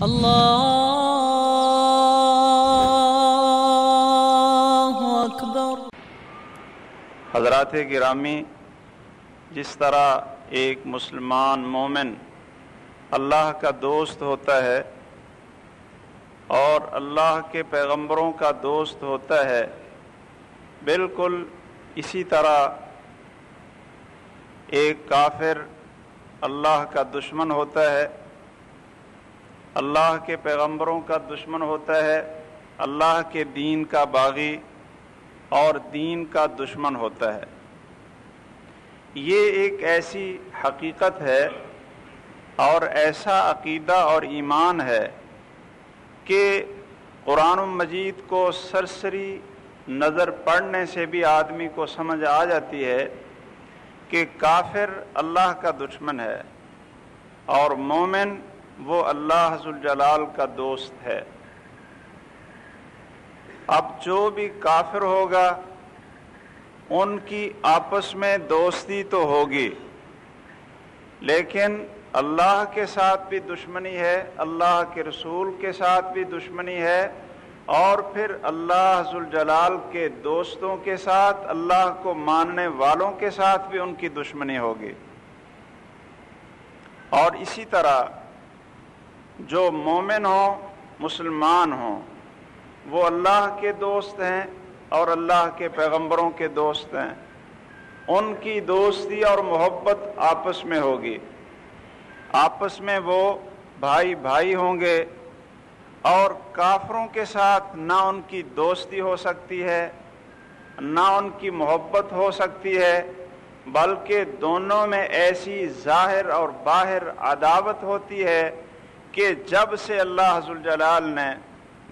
اللہ اکبر۔ حضرات گرامی، جس طرح ایک مسلمان مومن اللہ کا دوست ہوتا ہے اور اللہ کے پیغمبروں کا دوست ہوتا ہے، بالکل اسی طرح ایک کافر اللہ کا دشمن ہوتا ہے، اللہ کے پیغمبروں کا دشمن ہوتا ہے، اللہ کے دین کا باغی اور دین کا دشمن ہوتا ہے۔ یہ ایک ایسی حقیقت ہے اور ایسا عقیدہ اور ایمان ہے کہ قرآن مجید کو سرسری نظر پڑھنے سے بھی آدمی کو سمجھ آ جاتی ہے کہ کافر اللہ کا دشمن ہے اور مومن وہ اللہ ذوالجلال کا دوست ہے۔ اب جو بھی کافر ہوگا ان کی آپس میں دوستی تو ہوگی، لیکن اللہ کے ساتھ بھی دشمنی ہے، اللہ کے رسول کے ساتھ بھی دشمنی ہے، اور پھر اللہ ذوالجلال کے دوستوں کے ساتھ، اللہ کو ماننے والوں کے ساتھ بھی ان کی دشمنی ہوگی۔ اور اسی طرح جو مومن ہوں، مسلمان ہوں، وہ اللہ کے دوست ہیں اور اللہ کے پیغمبروں کے دوست ہیں، ان کی دوستی اور محبت آپس میں ہوگی، آپس میں وہ بھائی بھائی ہوں گے، اور کافروں کے ساتھ نہ ان کی دوستی ہو سکتی ہے نہ ان کی محبت ہو سکتی ہے، بلکہ دونوں میں ایسی ظاہر اور باہر عداوت ہوتی ہے کہ جب سے اللہ ذوالجلال نے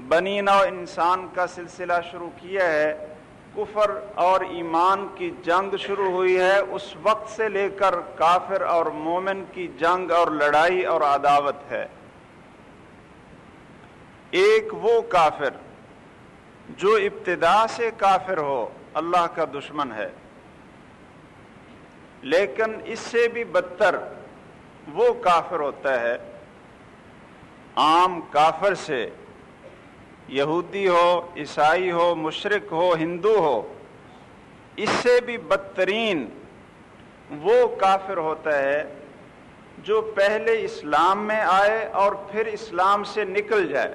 بنی نوع انسان کا سلسلہ شروع کیا ہے، کفر اور ایمان کی جنگ شروع ہوئی ہے، اس وقت سے لے کر کافر اور مومن کی جنگ اور لڑائی اور عداوت ہے۔ ایک وہ کافر جو ابتدا سے کافر ہو اللہ کا دشمن ہے، لیکن اس سے بھی بدتر وہ کافر ہوتا ہے عام کافر سے، یہودی ہو، عیسائی ہو، مشرک ہو، ہندو ہو، اس سے بھی بدترین وہ کافر ہوتا ہے جو پہلے اسلام میں آئے اور پھر اسلام سے نکل جائے۔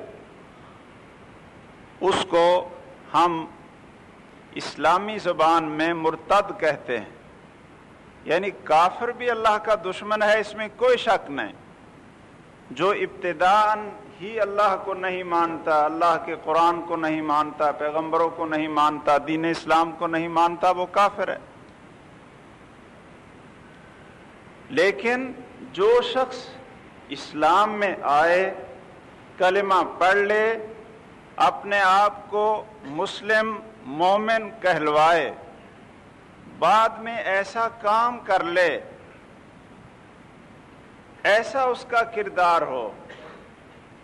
اس کو ہم اسلامی زبان میں مرتد کہتے ہیں، یعنی کافر بھی اللہ کا دشمن ہے، اس میں کوئی شک نہیں۔ جو ابتداءً ہی اللہ کو نہیں مانتا، اللہ کے قرآن کو نہیں مانتا، پیغمبروں کو نہیں مانتا، دین اسلام کو نہیں مانتا، وہ کافر ہے۔ لیکن جو شخص اسلام میں آئے، کلمہ پڑھ لے، اپنے آپ کو مسلم مومن کہلوائے، بعد میں ایسا کام کر لے، ایسا اس کا کردار ہو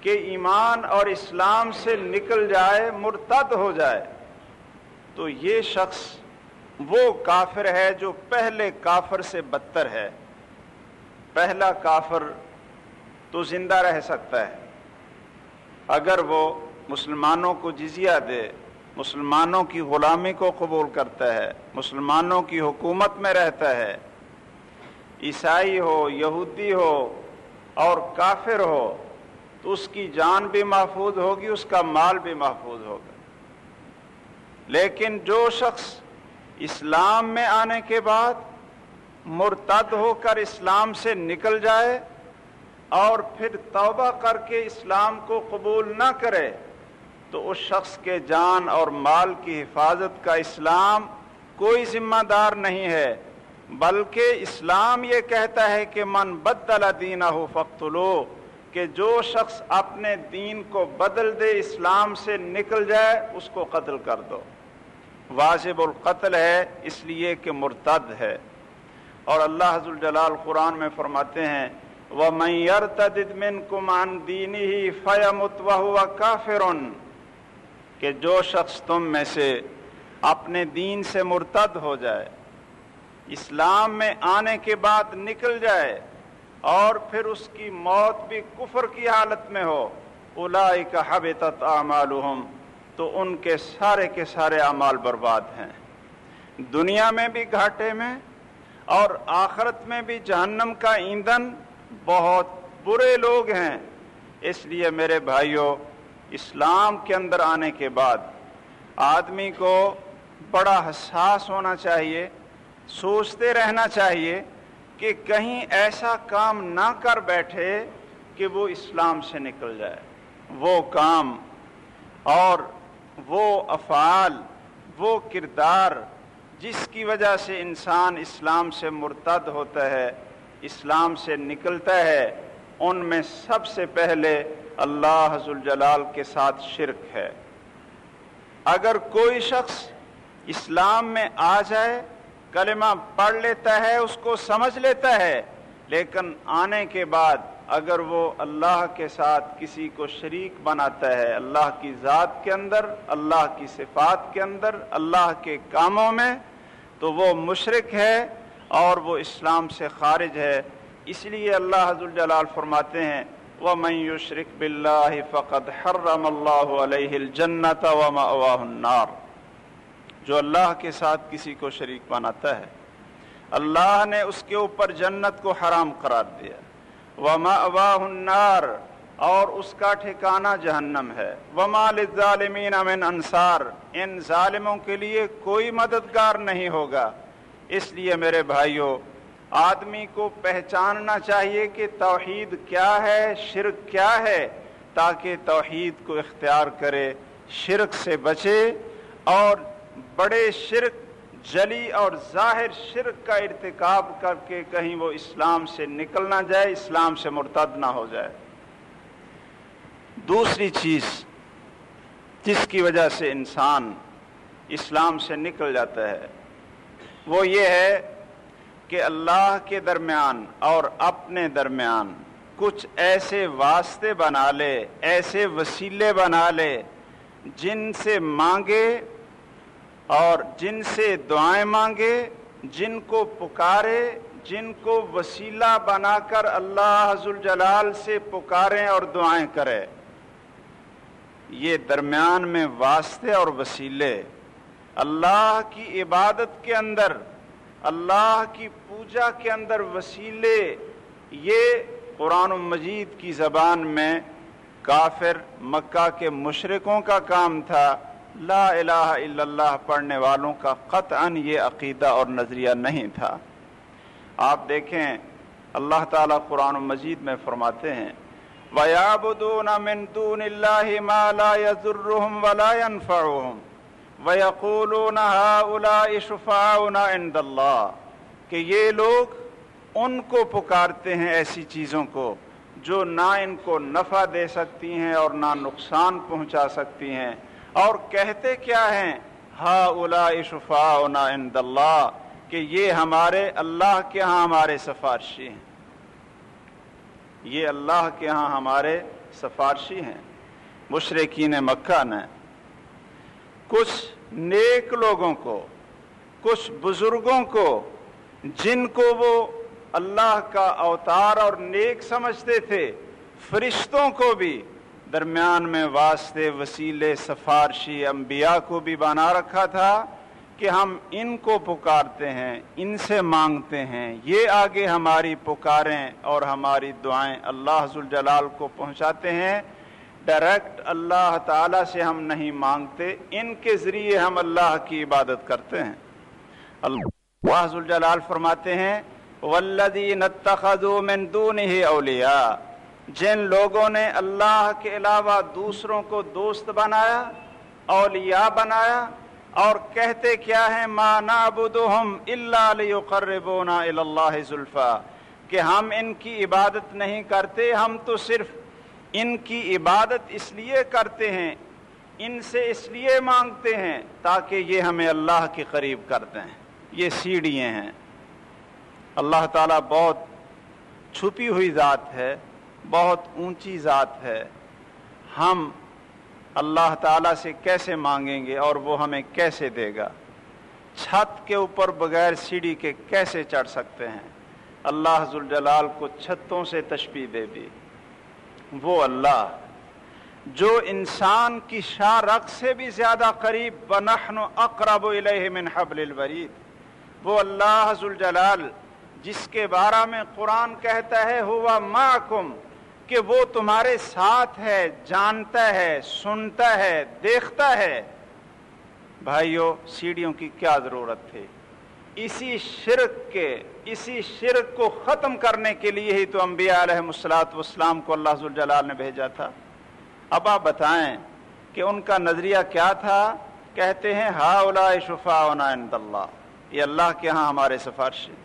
کہ ایمان اور اسلام سے نکل جائے، مرتد ہو جائے، تو یہ شخص وہ کافر ہے جو پہلے کافر سے بدتر ہے۔ پہلا کافر تو زندہ رہ سکتا ہے اگر وہ مسلمانوں کو جزیہ دے، مسلمانوں کی غلامی کو قبول کرتا ہے، مسلمانوں کی حکومت میں رہتا ہے، عیسائی ہو، یہودی ہو اور کافر ہو، تو اس کی جان بھی محفوظ ہوگی، اس کا مال بھی محفوظ ہوگا۔ لیکن جو شخص اسلام میں آنے کے بعد مرتد ہو کر اسلام سے نکل جائے اور پھر توبہ کر کے اسلام کو قبول نہ کرے، تو اس شخص کے جان اور مال کی حفاظت کا اسلام کوئی ذمہ دار نہیں ہے، بلکہ اسلام یہ کہتا ہے کہ من بدل دینہ فاقتلوہ، کہ جو شخص اپنے دین کو بدل دے، اسلام سے نکل جائے، اس کو قتل کر دو۔ واجب القتل ہے، اس لیے کہ مرتد ہے۔ اور اللہ ذوالجلال قرآن میں فرماتے ہیں وَمَن يَرْتَدِدْ مِنْكُمْ عَنْ دِينِهِ فَيَمُتْ وَهُوَ كَافِرٌ، کہ جو شخص تم میں سے اپنے دین سے مرتد ہو جائے، اسلام میں آنے کے بعد نکل جائے اور پھر اس کی موت بھی کفر کی حالت میں ہو، اولئک حبطت اعمالہم، تو ان کے سارے اعمال برباد ہیں، دنیا میں بھی گھاٹے میں اور آخرت میں بھی جہنم کا ایندھن۔ بہت برے لوگ ہیں۔ اس لیے میرے بھائیوں، اسلام کے اندر آنے کے بعد آدمی کو بڑا حساس ہونا چاہیے، سوچتے رہنا چاہیے کہ کہیں ایسا کام نہ کر بیٹھے کہ وہ اسلام سے نکل جائے۔ وہ کام اور وہ افعال، وہ کردار جس کی وجہ سے انسان اسلام سے مرتد ہوتا ہے، اسلام سے نکلتا ہے، ان میں سب سے پہلے اللہ ذوالجلال کے ساتھ شرک ہے۔ اگر کوئی شخص اسلام میں آ جائے، کلمہ پڑھ لیتا ہے، اس کو سمجھ لیتا ہے، لیکن آنے کے بعد اگر وہ اللہ کے ساتھ کسی کو شریک بناتا ہے، اللہ کی ذات کے اندر، اللہ کی صفات کے اندر، اللہ کے کاموں میں، تو وہ مشرک ہے اور وہ اسلام سے خارج ہے۔ اس لیے اللہ ذوالجلال فرماتے ہیں وَمَن يُشْرِكْ بِاللَّهِ فَقَدْ حَرَّمَ اللَّهُ عَلَيْهِ الْجَنَّةَ وَمَأْوَاهُ النَّارُ۔ جو اللہ کے ساتھ کسی کو شریک بناتا ہے، اللہ نے اس کے اوپر جنت کو حرام قرار دیا، وَمَأْوَاهُ النَّارُ، اور اس کا ٹھکانہ جہنم ہے، وَمَا لِلظَّالِمِينَ مِنْ أَنصَارٍ، ان ظالموں کے لیے کوئی مددگار نہیں ہوگا۔ اس لیے میرے بھائیوں، آدمی کو پہچاننا چاہیے کہ توحید کیا ہے، شرک کیا ہے، تاکہ توحید کو اختیار کرے، شرک سے بچے، اور بڑے شرک، جلی اور ظاہر شرک کا ارتکاب کر کے کہیں وہ اسلام سے نکل نہ جائے، اسلام سے مرتد نہ ہو جائے۔ دوسری چیز جس کی وجہ سے انسان اسلام سے نکل جاتا ہے وہ یہ ہے کہ اللہ کے درمیان اور اپنے درمیان کچھ ایسے واسطے بنا لے، ایسے وسیلے بنا لے، جن سے مانگے اور جن سے دعائیں مانگے، جن کو پکارے، جن کو وسیلہ بنا کر اللہ ذوالجلال سے پکاریں اور دعائیں کرے۔ یہ درمیان میں واسطے اور وسیلے، اللہ کی عبادت کے اندر، اللہ کی پوجا کے اندر وسیلے، یہ قرآن مجید کی زبان میں کافر مکہ کے مشرکوں کا کام تھا، لا الہ الا اللہ پڑھنے والوں کا قطعاً یہ عقیدہ اور نظریہ نہیں تھا۔ آپ دیکھیں اللہ تعالیٰ قرآن مجید میں فرماتے ہیں وَيَعْبُدُونَ مِن دُونِ اللَّهِ مَا لَا يَضُرُّهُمْ وَلَا يَنفَعُهُمْ وَيَقُولُونَ هَؤُلَاءِ شُفَعَاؤُنَا عِندَ اللَّهِ، کہ یہ لوگ ان کو پکارتے ہیں، ایسی چیزوں کو جو نہ ان کو نفع دے سکتی ہیں اور نہ نقصان پہنچا سکتی ہیں، اور کہتے کیا ہیں هَؤُلَاءِ شُفَعَاؤُنَا عِندَ اللَّهِ، کہ یہ ہمارے اللہ کے ہاں ہمارے سفارشی ہیں، یہ اللہ کے ہاں ہمارے سفارشی ہیں۔ مشرکین مکہ نے کچھ نیک لوگوں کو، کچھ بزرگوں کو، جن کو وہ اللہ کا اوتار اور نیک سمجھتے تھے، فرشتوں کو بھی درمیان میں واسطے، وسیلے، سفارشی، انبیاء کو بھی بنا رکھا تھا کہ ہم ان کو پکارتے ہیں، ان سے مانگتے ہیں، یہ آگے ہماری پکاریں اور ہماری دعائیں اللہ ذوالجلال کو پہنچاتے ہیں۔ ڈائریکٹ اللہ تعالیٰ سے ہم نہیں مانگتے، ان کے ذریعے ہم اللہ کی عبادت کرتے ہیں۔ اللہ ذوالجلال فرماتے ہیں وَالَّذِينَ اتَّخَذُوا مِن دُونِهِ أَوْلِيَاءَ، جن لوگوں نے اللہ کے علاوہ دوسروں کو دوست بنایا، اولیاء بنایا، اور کہتے کیا ہیں مَا نَعْبُدُهُمْ إِلَّا لِيُقَرِّبُونَا إِلَى اللَّهِ زُلْفَىٰ، کہ ہم ان کی عبادت نہیں کرتے، ہم تو صرف ان کی عبادت اس لیے کرتے ہیں، ان سے اس لیے مانگتے ہیں تاکہ یہ ہمیں اللہ کے قریب کر دیں۔ یہ سیڑھیاں ہیں۔ اللہ تعالیٰ بہت چھپی ہوئی ذات ہے، بہت اونچی ذات ہے، ہم اللہ تعالیٰ سے کیسے مانگیں گے اور وہ ہمیں کیسے دے گا؟ چھت کے اوپر بغیر سیڑھی کے کیسے چڑھ سکتے ہیں؟ اللہ ذوالجلال کو چھتوں سے تشبیہ دے دی. وہ اللہ جو انسان کی شاہ رگ سے بھی زیادہ قریب، وَنَحْنُ أَقْرَبُ إِلَيْهِ مِنْ حَبْلِ الْوَرِيدِ، وہ اللہ ذوالجلال جس کے بارے میں قرآن کہتا ہے ہوا معکم، کہ وہ تمہارے ساتھ ہے، جانتا ہے، سنتا ہے، دیکھتا ہے. بھائیو، سیڑھیوں کی کیا ضرورت تھی؟ اسی شرک کو ختم کرنے کے لیے ہی تو انبیاء علیہ الصلوۃ والسلام کو اللہ ذوالجلال نے بھیجا تھا. اب آپ بتائیں کہ ان کا نظریہ کیا تھا؟ کہتے ہیں ہؤلاء شفاعنا عند اللہ، یہ اللہ کے ہاں ہمارے سفارش ہیں.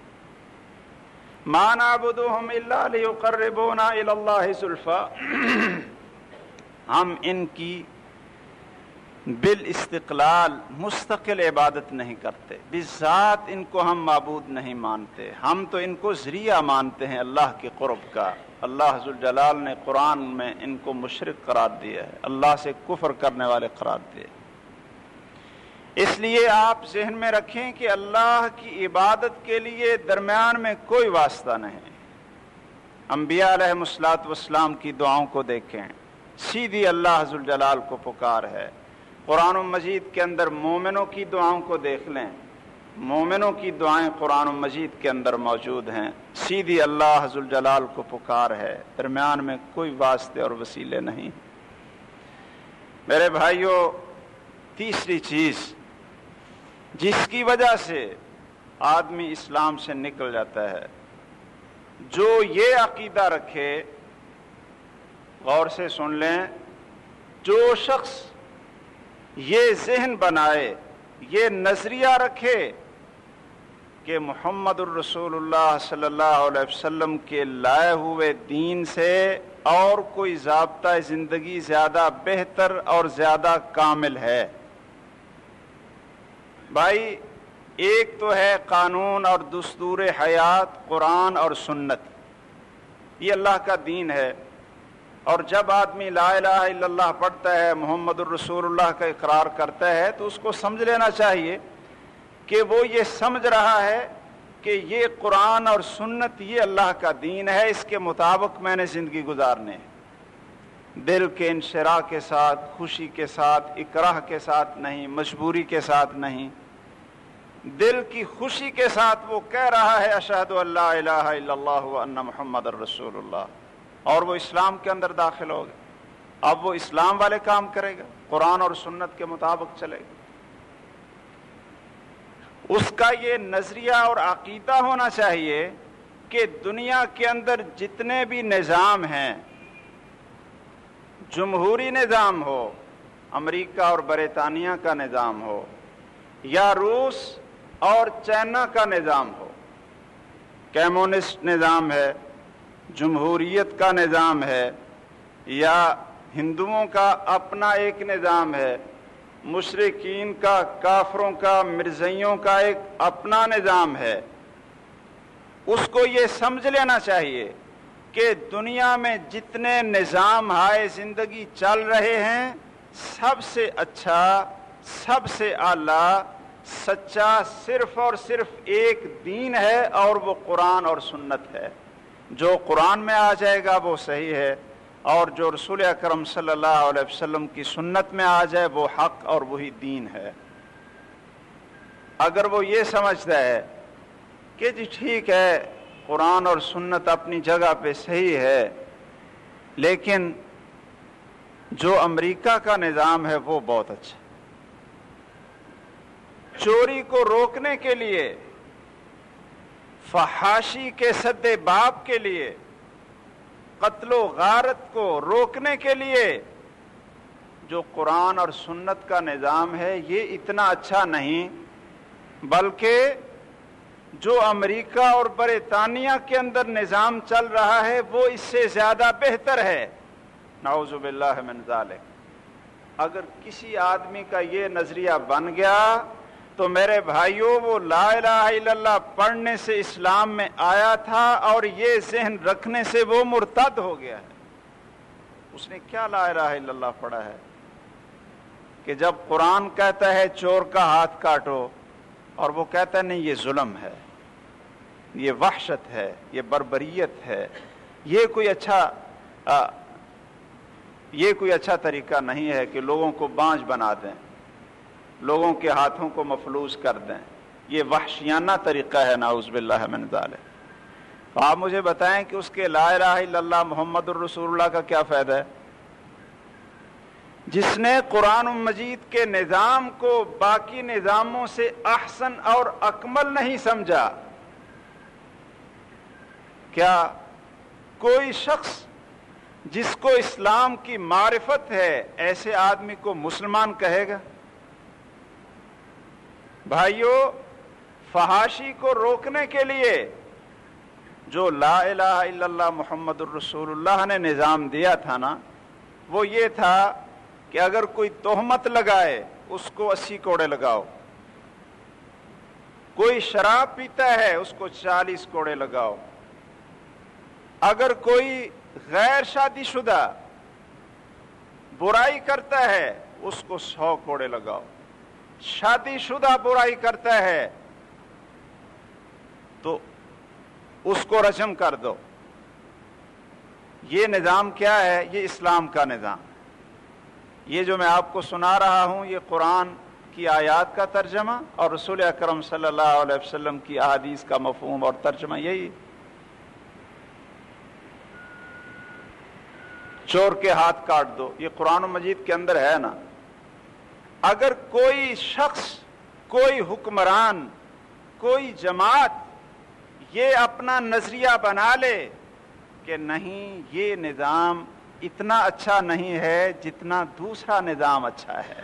ما نعبدهم الا ليقربونا الى اللہ زلفا، ہم ان کی بالاستقلال مستقل عبادت نہیں کرتے، بذات ان کو ہم معبود نہیں مانتے، ہم تو ان کو ذریعہ مانتے ہیں اللہ کے قرب کا. اللہ ذوالجلال نے قرآن میں ان کو مشرک قرار دیا ہے، اللہ سے کفر کرنے والے قرار دیے. اس لیے آپ ذہن میں رکھیں کہ اللہ کی عبادت کے لیے درمیان میں کوئی واسطہ نہیں. انبیاء علیہ الصلوۃ والسلام کی دعاؤں کو دیکھیں، سیدھی اللہ ذوالجلال کو پکار ہے. قرآن مجید کے اندر مومنوں کی دعاؤں کو دیکھ لیں، مومنوں کی دعائیں قرآن مجید کے اندر موجود ہیں. سیدھی اللہ ذوالجلال کو پکار ہے، درمیان میں کوئی واسطے اور وسیلے نہیں. میرے بھائیوں، تیسری چیز جس کی وجہ سے آدمی اسلام سے نکل جاتا ہے، جو یہ عقیدہ رکھے، غور سے سن لیں، جو شخص یہ ذہن بنائے، یہ نظریہ رکھے کہ محمد الرسول اللہ صلی اللہ علیہ وسلم کے لائے ہوئے دین سے اور کوئی ضابطہ زندگی زیادہ بہتر اور زیادہ کامل ہے. بھائی، ایک تو ہے قانون اور دستور حیات، قرآن اور سنت، یہ اللہ کا دین ہے. اور جب آدمی لا الہ الا اللہ پڑھتا ہے، محمد الرسول اللہ کا اقرار کرتا ہے، تو اس کو سمجھ لینا چاہیے کہ وہ یہ سمجھ رہا ہے کہ یہ قرآن اور سنت یہ اللہ کا دین ہے، اس کے مطابق میں نے زندگی گزارنے ہے. دل کے انشراح کے ساتھ، خوشی کے ساتھ، اکراہ کے ساتھ نہیں، مجبوری کے ساتھ نہیں. دل کی خوشی کے ساتھ وہ کہہ رہا ہے اشہد ان لا الہ الا اللہ وان محمد الرسول اللہ، اور وہ اسلام کے اندر داخل ہو گئے. اب وہ اسلام والے کام کرے گا، قرآن اور سنت کے مطابق چلے گا. اس کا یہ نظریہ اور عقیدہ ہونا چاہیے کہ دنیا کے اندر جتنے بھی نظام ہیں، جمہوری نظام ہو، امریکہ اور برطانیہ کا نظام ہو، یا روس اور چائنا کا نظام ہو، کمیونسٹ نظام ہے، جمہوریت کا نظام ہے، یا ہندوؤں کا اپنا ایک نظام ہے، مشرکین کا، کافروں کا، مرزائیوں کا ایک اپنا نظام ہے، اس کو یہ سمجھ لینا چاہیے کہ دنیا میں جتنے نظام ہائے زندگی چل رہے ہیں، سب سے اچھا، سب سے اعلیٰ، سچا صرف اور صرف ایک دین ہے، اور وہ قرآن اور سنت ہے. جو قرآن میں آ جائے گا وہ صحیح ہے، اور جو رسول اکرم صلی اللہ علیہ وسلم کی سنت میں آ جائے وہ حق اور وہی دین ہے. اگر وہ یہ سمجھتا ہے کہ جی ٹھیک ہے، قرآن اور سنت اپنی جگہ پہ صحیح ہے، لیکن جو امریکہ کا نظام ہے وہ بہت اچھا، چوری کو روکنے کے لیے، فحاشی کے سد باب کے لیے، قتل و غارت کو روکنے کے لیے جو قرآن اور سنت کا نظام ہے یہ اتنا اچھا نہیں، بلکہ جو امریکہ اور برطانیہ کے اندر نظام چل رہا ہے وہ اس سے زیادہ بہتر ہے. نعوذ باللہ من ذالک. اگر کسی آدمی کا یہ نظریہ بن گیا تو میرے بھائیوں، وہ لا الہ الا اللہ پڑھنے سے اسلام میں آیا تھا اور یہ ذہن رکھنے سے وہ مرتد ہو گیا ہے. اس نے کیا لا الہ الا اللہ پڑھا ہے کہ جب قرآن کہتا ہے چور کا ہاتھ کاٹو اور وہ کہتا ہے نہیں یہ ظلم ہے، یہ وحشت ہے، یہ بربریت ہے، یہ کوئی اچھا طریقہ نہیں ہے کہ لوگوں کو بانجھ بنا دیں، لوگوں کے ہاتھوں کو مفلوج کر دیں۔ یہ وحشیانہ طریقہ ہے، نعوذ باللہ من ذالک۔ تو آپ مجھے بتائیں کہ اس کے لا الہ الا اللہ محمد الرسول اللہ کا کیا فائدہ ہے؟ جس نے قرآن مجید کے نظام کو باقی نظاموں سے احسن اور اکمل نہیں سمجھا، کیا کوئی شخص جس کو اسلام کی معرفت ہے ایسے آدمی کو مسلمان کہے گا؟ بھائیو، فحاشی کو روکنے کے لیے جو لا الہ الا اللہ محمد الرسول اللہ نے نظام دیا تھا نا، وہ یہ تھا کہ اگر کوئی تہمت لگائے اس کو 80 کوڑے لگاؤ، کوئی شراب پیتا ہے اس کو 40 کوڑے لگاؤ، اگر کوئی غیر شادی شدہ برائی کرتا ہے اس کو 100 کوڑے لگاؤ، شادی شدہ برائی کرتا ہے تو اس کو رجم کر دو۔ یہ نظام کیا ہے؟ یہ اسلام کا نظام۔ یہ جو میں آپ کو سنا رہا ہوں یہ قرآن کی آیات کا ترجمہ اور رسول اکرم صلی اللہ علیہ وسلم کی احادیث کا مفہوم اور ترجمہ یہی۔ چور کے ہاتھ کاٹ دو، یہ قرآن مجید کے اندر ہے نا۔ اگر کوئی شخص، کوئی حکمران، کوئی جماعت یہ اپنا نظریہ بنا لے کہ نہیں یہ نظام اتنا اچھا نہیں ہے جتنا دوسرا نظام اچھا ہے،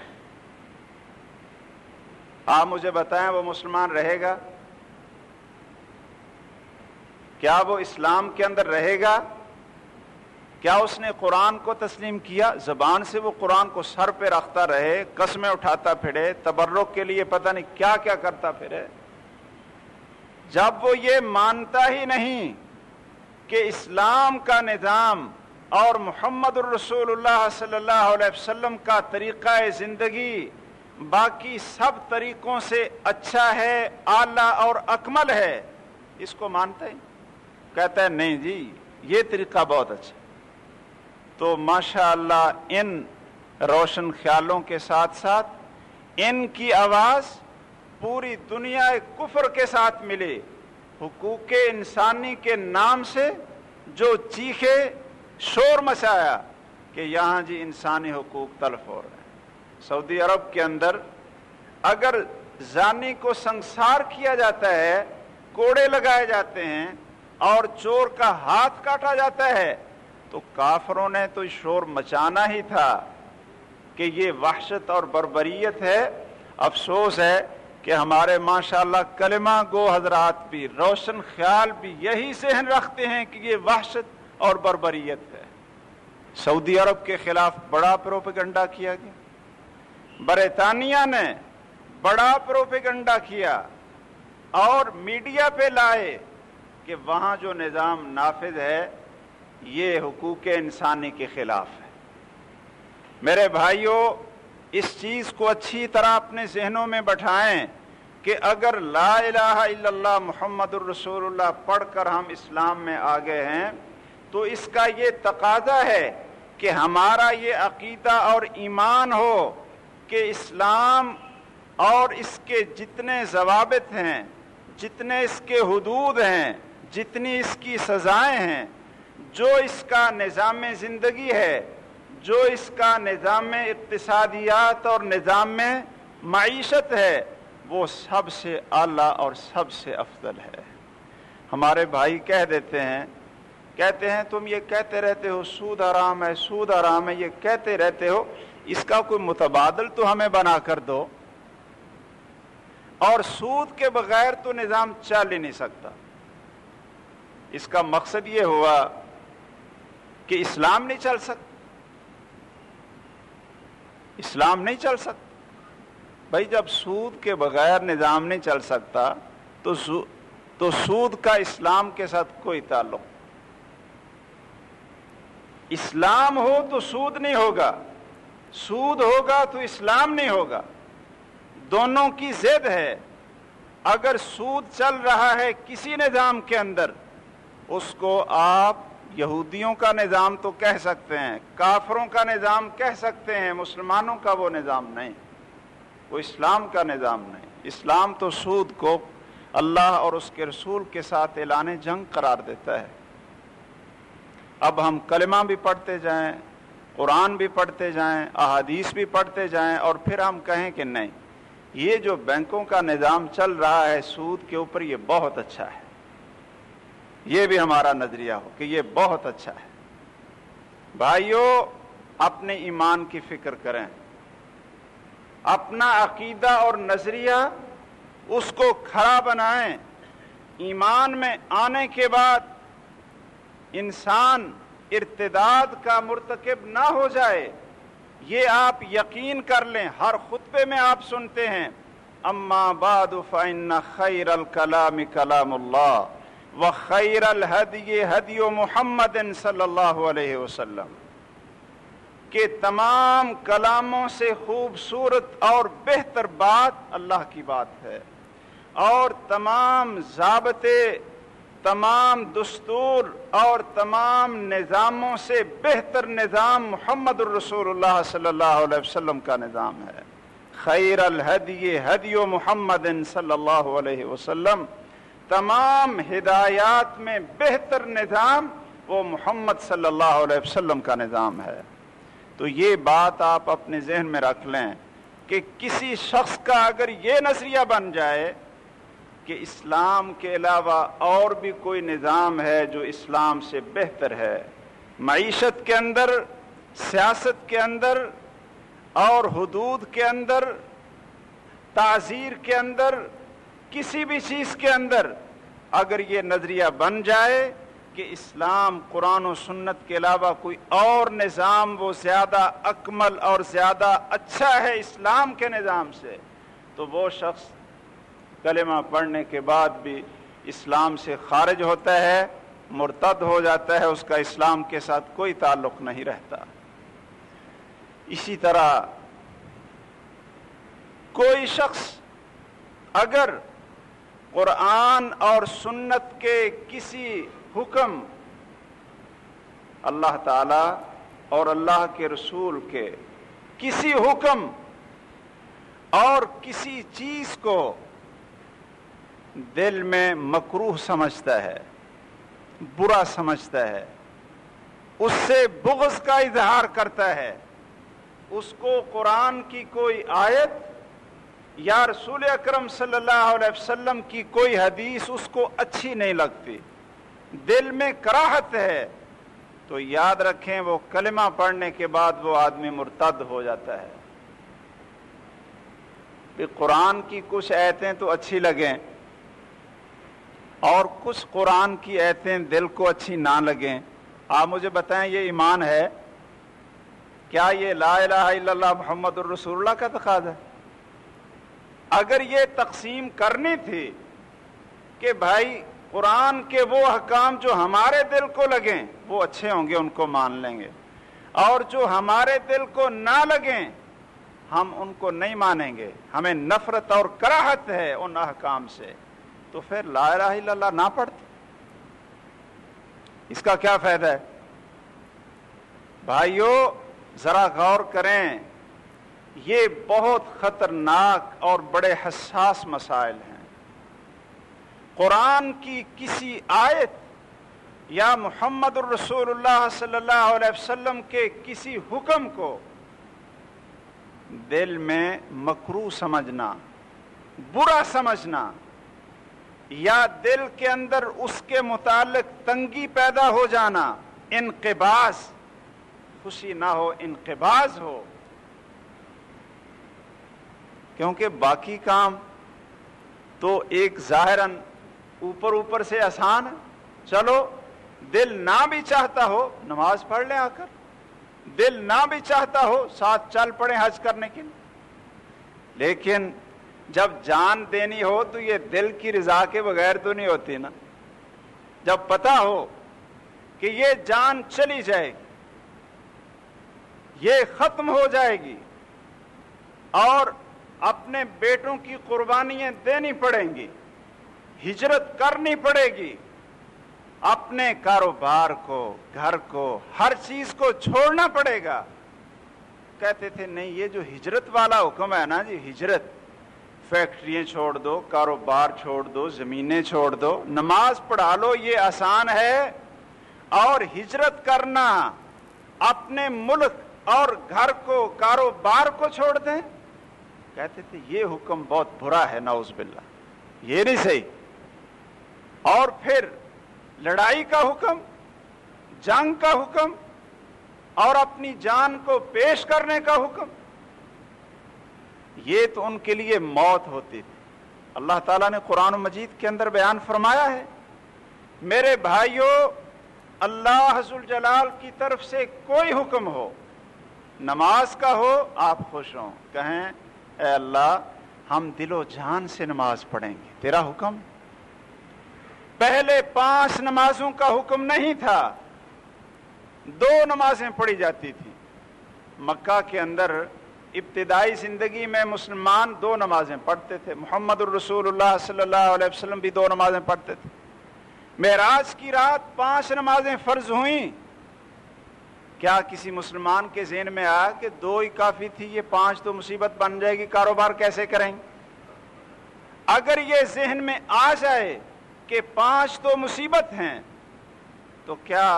آپ مجھے بتائیں وہ مسلمان رہے گا؟ کیا وہ اسلام کے اندر رہے گا؟ کیا اس نے قرآن کو تسلیم کیا؟ زبان سے وہ قرآن کو سر پہ رکھتا رہے، قسمیں اٹھاتا پھرے، تبرک کے لیے پتہ نہیں کیا کیا کرتا پھرے، جب وہ یہ مانتا ہی نہیں کہ اسلام کا نظام اور محمد الرسول اللہ صلی اللہ علیہ وسلم کا طریقہ زندگی باقی سب طریقوں سے اچھا ہے، اعلیٰ اور اکمل ہے، اس کو مانتا ہی کہتا ہے نہیں جی یہ طریقہ بہت اچھا۔ تو ماشاءاللہ ان روشن خیالوں کے ساتھ ساتھ ان کی آواز پوری دنیا کفر کے ساتھ ملی، حقوق انسانی کے نام سے جو چیخے، شور مچایا کہ یہاں جی انسانی حقوق تلف ہو رہے ہیں۔ سعودی عرب کے اندر اگر زانی کو سنسار کیا جاتا ہے، کوڑے لگائے جاتے ہیں اور چور کا ہاتھ کاٹا جاتا ہے تو کافروں نے تو شور مچانا ہی تھا کہ یہ وحشت اور بربریت ہے۔ افسوس ہے کہ ہمارے ماشاءاللہ کلمہ گو حضرات بھی، روشن خیال بھی یہی ذہن رکھتے ہیں کہ یہ وحشت اور بربریت ہے۔ سعودی عرب کے خلاف بڑا پروپیگنڈا کیا گیا، برطانیہ نے بڑا پروپیگنڈا کیا اور میڈیا پہ لائے کہ وہاں جو نظام نافذ ہے یہ حقوق انسانی کے خلاف ہے۔ میرے بھائیوں، اس چیز کو اچھی طرح اپنے ذہنوں میں بٹھائیں کہ اگر لا الہ الا اللہ محمد الرسول اللہ پڑھ کر ہم اسلام میں آ گئے ہیں تو اس کا یہ تقاضا ہے کہ ہمارا یہ عقیدہ اور ایمان ہو کہ اسلام اور اس کے جتنے ضوابط ہیں، جتنے اس کے حدود ہیں، جتنی اس کی سزائیں ہیں، جو اس کا نظام زندگی ہے، جو اس کا نظام اقتصادیات اور نظام معیشت ہے، وہ سب سے اعلیٰ اور سب سے افضل ہے۔ ہمارے بھائی کہتے ہیں تم یہ کہتے رہتے ہو سود حرام ہے، سود حرام ہے، یہ کہتے رہتے ہو، اس کا کوئی متبادل تو ہمیں بنا کر دو، اور سود کے بغیر تو نظام چل ہی نہیں سکتا۔ اس کا مقصد یہ ہوا کہ اسلام نہیں چل سکتا، اسلام نہیں چل سکتا۔ بھائی جب سود کے بغیر نظام نہیں چل سکتا تو سود کا اسلام کے ساتھ کوئی تعلق، اسلام ہو تو سود نہیں ہوگا، سود ہوگا تو اسلام نہیں ہوگا، دونوں کی ضد ہے۔ اگر سود چل رہا ہے کسی نظام کے اندر، اس کو آپ یہودیوں کا نظام تو کہہ سکتے ہیں، کافروں کا نظام کہہ سکتے ہیں، مسلمانوں کا وہ نظام نہیں، وہ اسلام کا نظام نہیں۔ اسلام تو سود کو اللہ اور اس کے رسول کے ساتھ اعلان جنگ قرار دیتا ہے۔ اب ہم کلمہ بھی پڑھتے جائیں، قرآن بھی پڑھتے جائیں، احادیث بھی پڑھتے جائیں، اور پھر ہم کہیں کہ نہیں، یہ جو بینکوں کا نظام چل رہا ہے سود کے اوپر، یہ بہت اچھا ہے، یہ بھی ہمارا نظریہ ہو کہ یہ بہت اچھا ہے۔ بھائیو، اپنے ایمان کی فکر کریں، اپنا عقیدہ اور نظریہ اس کو کھڑا بنائیں۔ ایمان میں آنے کے بعد انسان ارتداد کا مرتکب نہ ہو جائے، یہ آپ یقین کر لیں۔ ہر خطبے میں آپ سنتے ہیں، اما بعد فإن خیر الکلام کلام اللہ وخیر الہدی ہدی محمد صلی اللہ علیہ وسلم، کہ تمام کلاموں سے خوبصورت اور بہتر بات اللہ کی بات ہے، اور تمام ضابطے، تمام دستور اور تمام نظاموں سے بہتر نظام محمد الرسول اللہ صلی اللہ علیہ وسلم کا نظام ہے۔ خیر الہدی ہدی محمد صلی اللہ علیہ وسلم، تمام ہدایات میں بہتر نظام وہ محمد صلی اللہ علیہ وسلم کا نظام ہے۔ تو یہ بات آپ اپنے ذہن میں رکھ لیں کہ کسی شخص کا اگر یہ نظریہ بن جائے کہ اسلام کے علاوہ اور بھی کوئی نظام ہے جو اسلام سے بہتر ہے، معیشت کے اندر، سیاست کے اندر اور حدود کے اندر، تعزیر کے اندر، کسی بھی چیز کے اندر اگر یہ نظریہ بن جائے کہ اسلام، قرآن و سنت کے علاوہ کوئی اور نظام وہ زیادہ اکمل اور زیادہ اچھا ہے اسلام کے نظام سے، تو وہ شخص کلمہ پڑھنے کے بعد بھی اسلام سے خارج ہوتا ہے، مرتد ہو جاتا ہے، اس کا اسلام کے ساتھ کوئی تعلق نہیں رہتا۔ اسی طرح کوئی شخص اگر قرآن اور سنت کے کسی حکم، اللہ تعالی اور اللہ کے رسول کے کسی حکم اور کسی چیز کو دل میں مکروہ سمجھتا ہے، برا سمجھتا ہے، اس سے بغض کا اظہار کرتا ہے، اس کو قرآن کی کوئی آیت یا رسول اکرم صلی اللہ علیہ وسلم کی کوئی حدیث اس کو اچھی نہیں لگتی، دل میں کراہت ہے، تو یاد رکھیں وہ کلمہ پڑھنے کے بعد وہ آدمی مرتد ہو جاتا ہے۔ کہ قرآن کی کچھ آیتیں تو اچھی لگیں اور کچھ قرآن کی آیتیں دل کو اچھی نہ لگیں، آپ مجھے بتائیں یہ ایمان ہے؟ کیا یہ لا الہ الا اللہ محمد الرسول اللہ کا تقاضا ہے؟ اگر یہ تقسیم کرنی تھی کہ بھائی قرآن کے وہ احکام جو ہمارے دل کو لگیں وہ اچھے ہوں گے، ان کو مان لیں گے، اور جو ہمارے دل کو نہ لگیں ہم ان کو نہیں مانیں گے، ہمیں نفرت اور کراہت ہے ان احکام سے، تو پھر لا الہ الا اللہ نہ پڑھتے، اس کا کیا فائدہ ہے؟ بھائیو ذرا غور کریں، یہ بہت خطرناک اور بڑے حساس مسائل ہیں۔ قرآن کی کسی آیت یا محمد الرسول اللہ صلی اللہ علیہ وسلم کے کسی حکم کو دل میں مکروہ سمجھنا، برا سمجھنا، یا دل کے اندر اس کے متعلق تنگی پیدا ہو جانا، انقباض، خوشی نہ ہو، انقباض ہو، کیونکہ باقی کام تو ایک ظاہراً اوپر اوپر سے آسان ہے، چلو دل نہ بھی چاہتا ہو نماز پڑھ لیں آ کر، دل نہ بھی چاہتا ہو ساتھ چل پڑیں حج کرنے کے لیے، لیکن جب جان دینی ہو تو یہ دل کی رضا کے بغیر تو نہیں ہوتی نا۔ جب پتہ ہو کہ یہ جان چلی جائے گی، یہ ختم ہو جائے گی، اور اپنے بیٹوں کی قربانیاں دینی پڑیں گی، ہجرت کرنی پڑے گی، اپنے کاروبار کو، گھر کو، ہر چیز کو چھوڑنا پڑے گا۔ کہتے تھے نہیں، یہ جو ہجرت والا حکم ہے نا جی، ہجرت، فیکٹریاں چھوڑ دو، کاروبار چھوڑ دو، زمینیں چھوڑ دو، نماز پڑھا لو، یہ آسان ہے، اور ہجرت کرنا اپنے ملک اور گھر کو، کاروبار کو چھوڑ دیں۔ کہتے تھے یہ حکم بہت برا ہے، نعوذ باللہ، یہ نہیں صحیح۔ اور پھر لڑائی کا حکم، جنگ کا حکم، اور اپنی جان کو پیش کرنے کا حکم، یہ تو ان کے لیے موت ہوتی تھی۔ اللہ تعالیٰ نے قرآن مجید کے اندر بیان فرمایا ہے، میرے بھائیوں، اللہ ذوالجلال کی طرف سے کوئی حکم ہو، نماز کا ہو، آپ خوش ہوں، کہیں اے اللہ ہم دل و جان سے نماز پڑھیں گے، تیرا حکم۔ پہلے 5 نمازوں کا حکم نہیں تھا، 2 نمازیں پڑھی جاتی تھیں۔ مکہ کے اندر ابتدائی زندگی میں مسلمان 2 نمازیں پڑھتے تھے، محمد الرسول اللہ صلی اللہ علیہ وسلم بھی 2 نمازیں پڑھتے تھے۔ معراج کی رات 5 نمازیں فرض ہوئیں۔ کیا کسی مسلمان کے ذہن میں آیا کہ 2 ہی کافی تھی، یہ 5 تو مصیبت بن جائے گی، کاروبار کیسے کریں گے؟ اگر یہ ذہن میں آ جائے کہ 5 تو مصیبت ہیں، تو کیا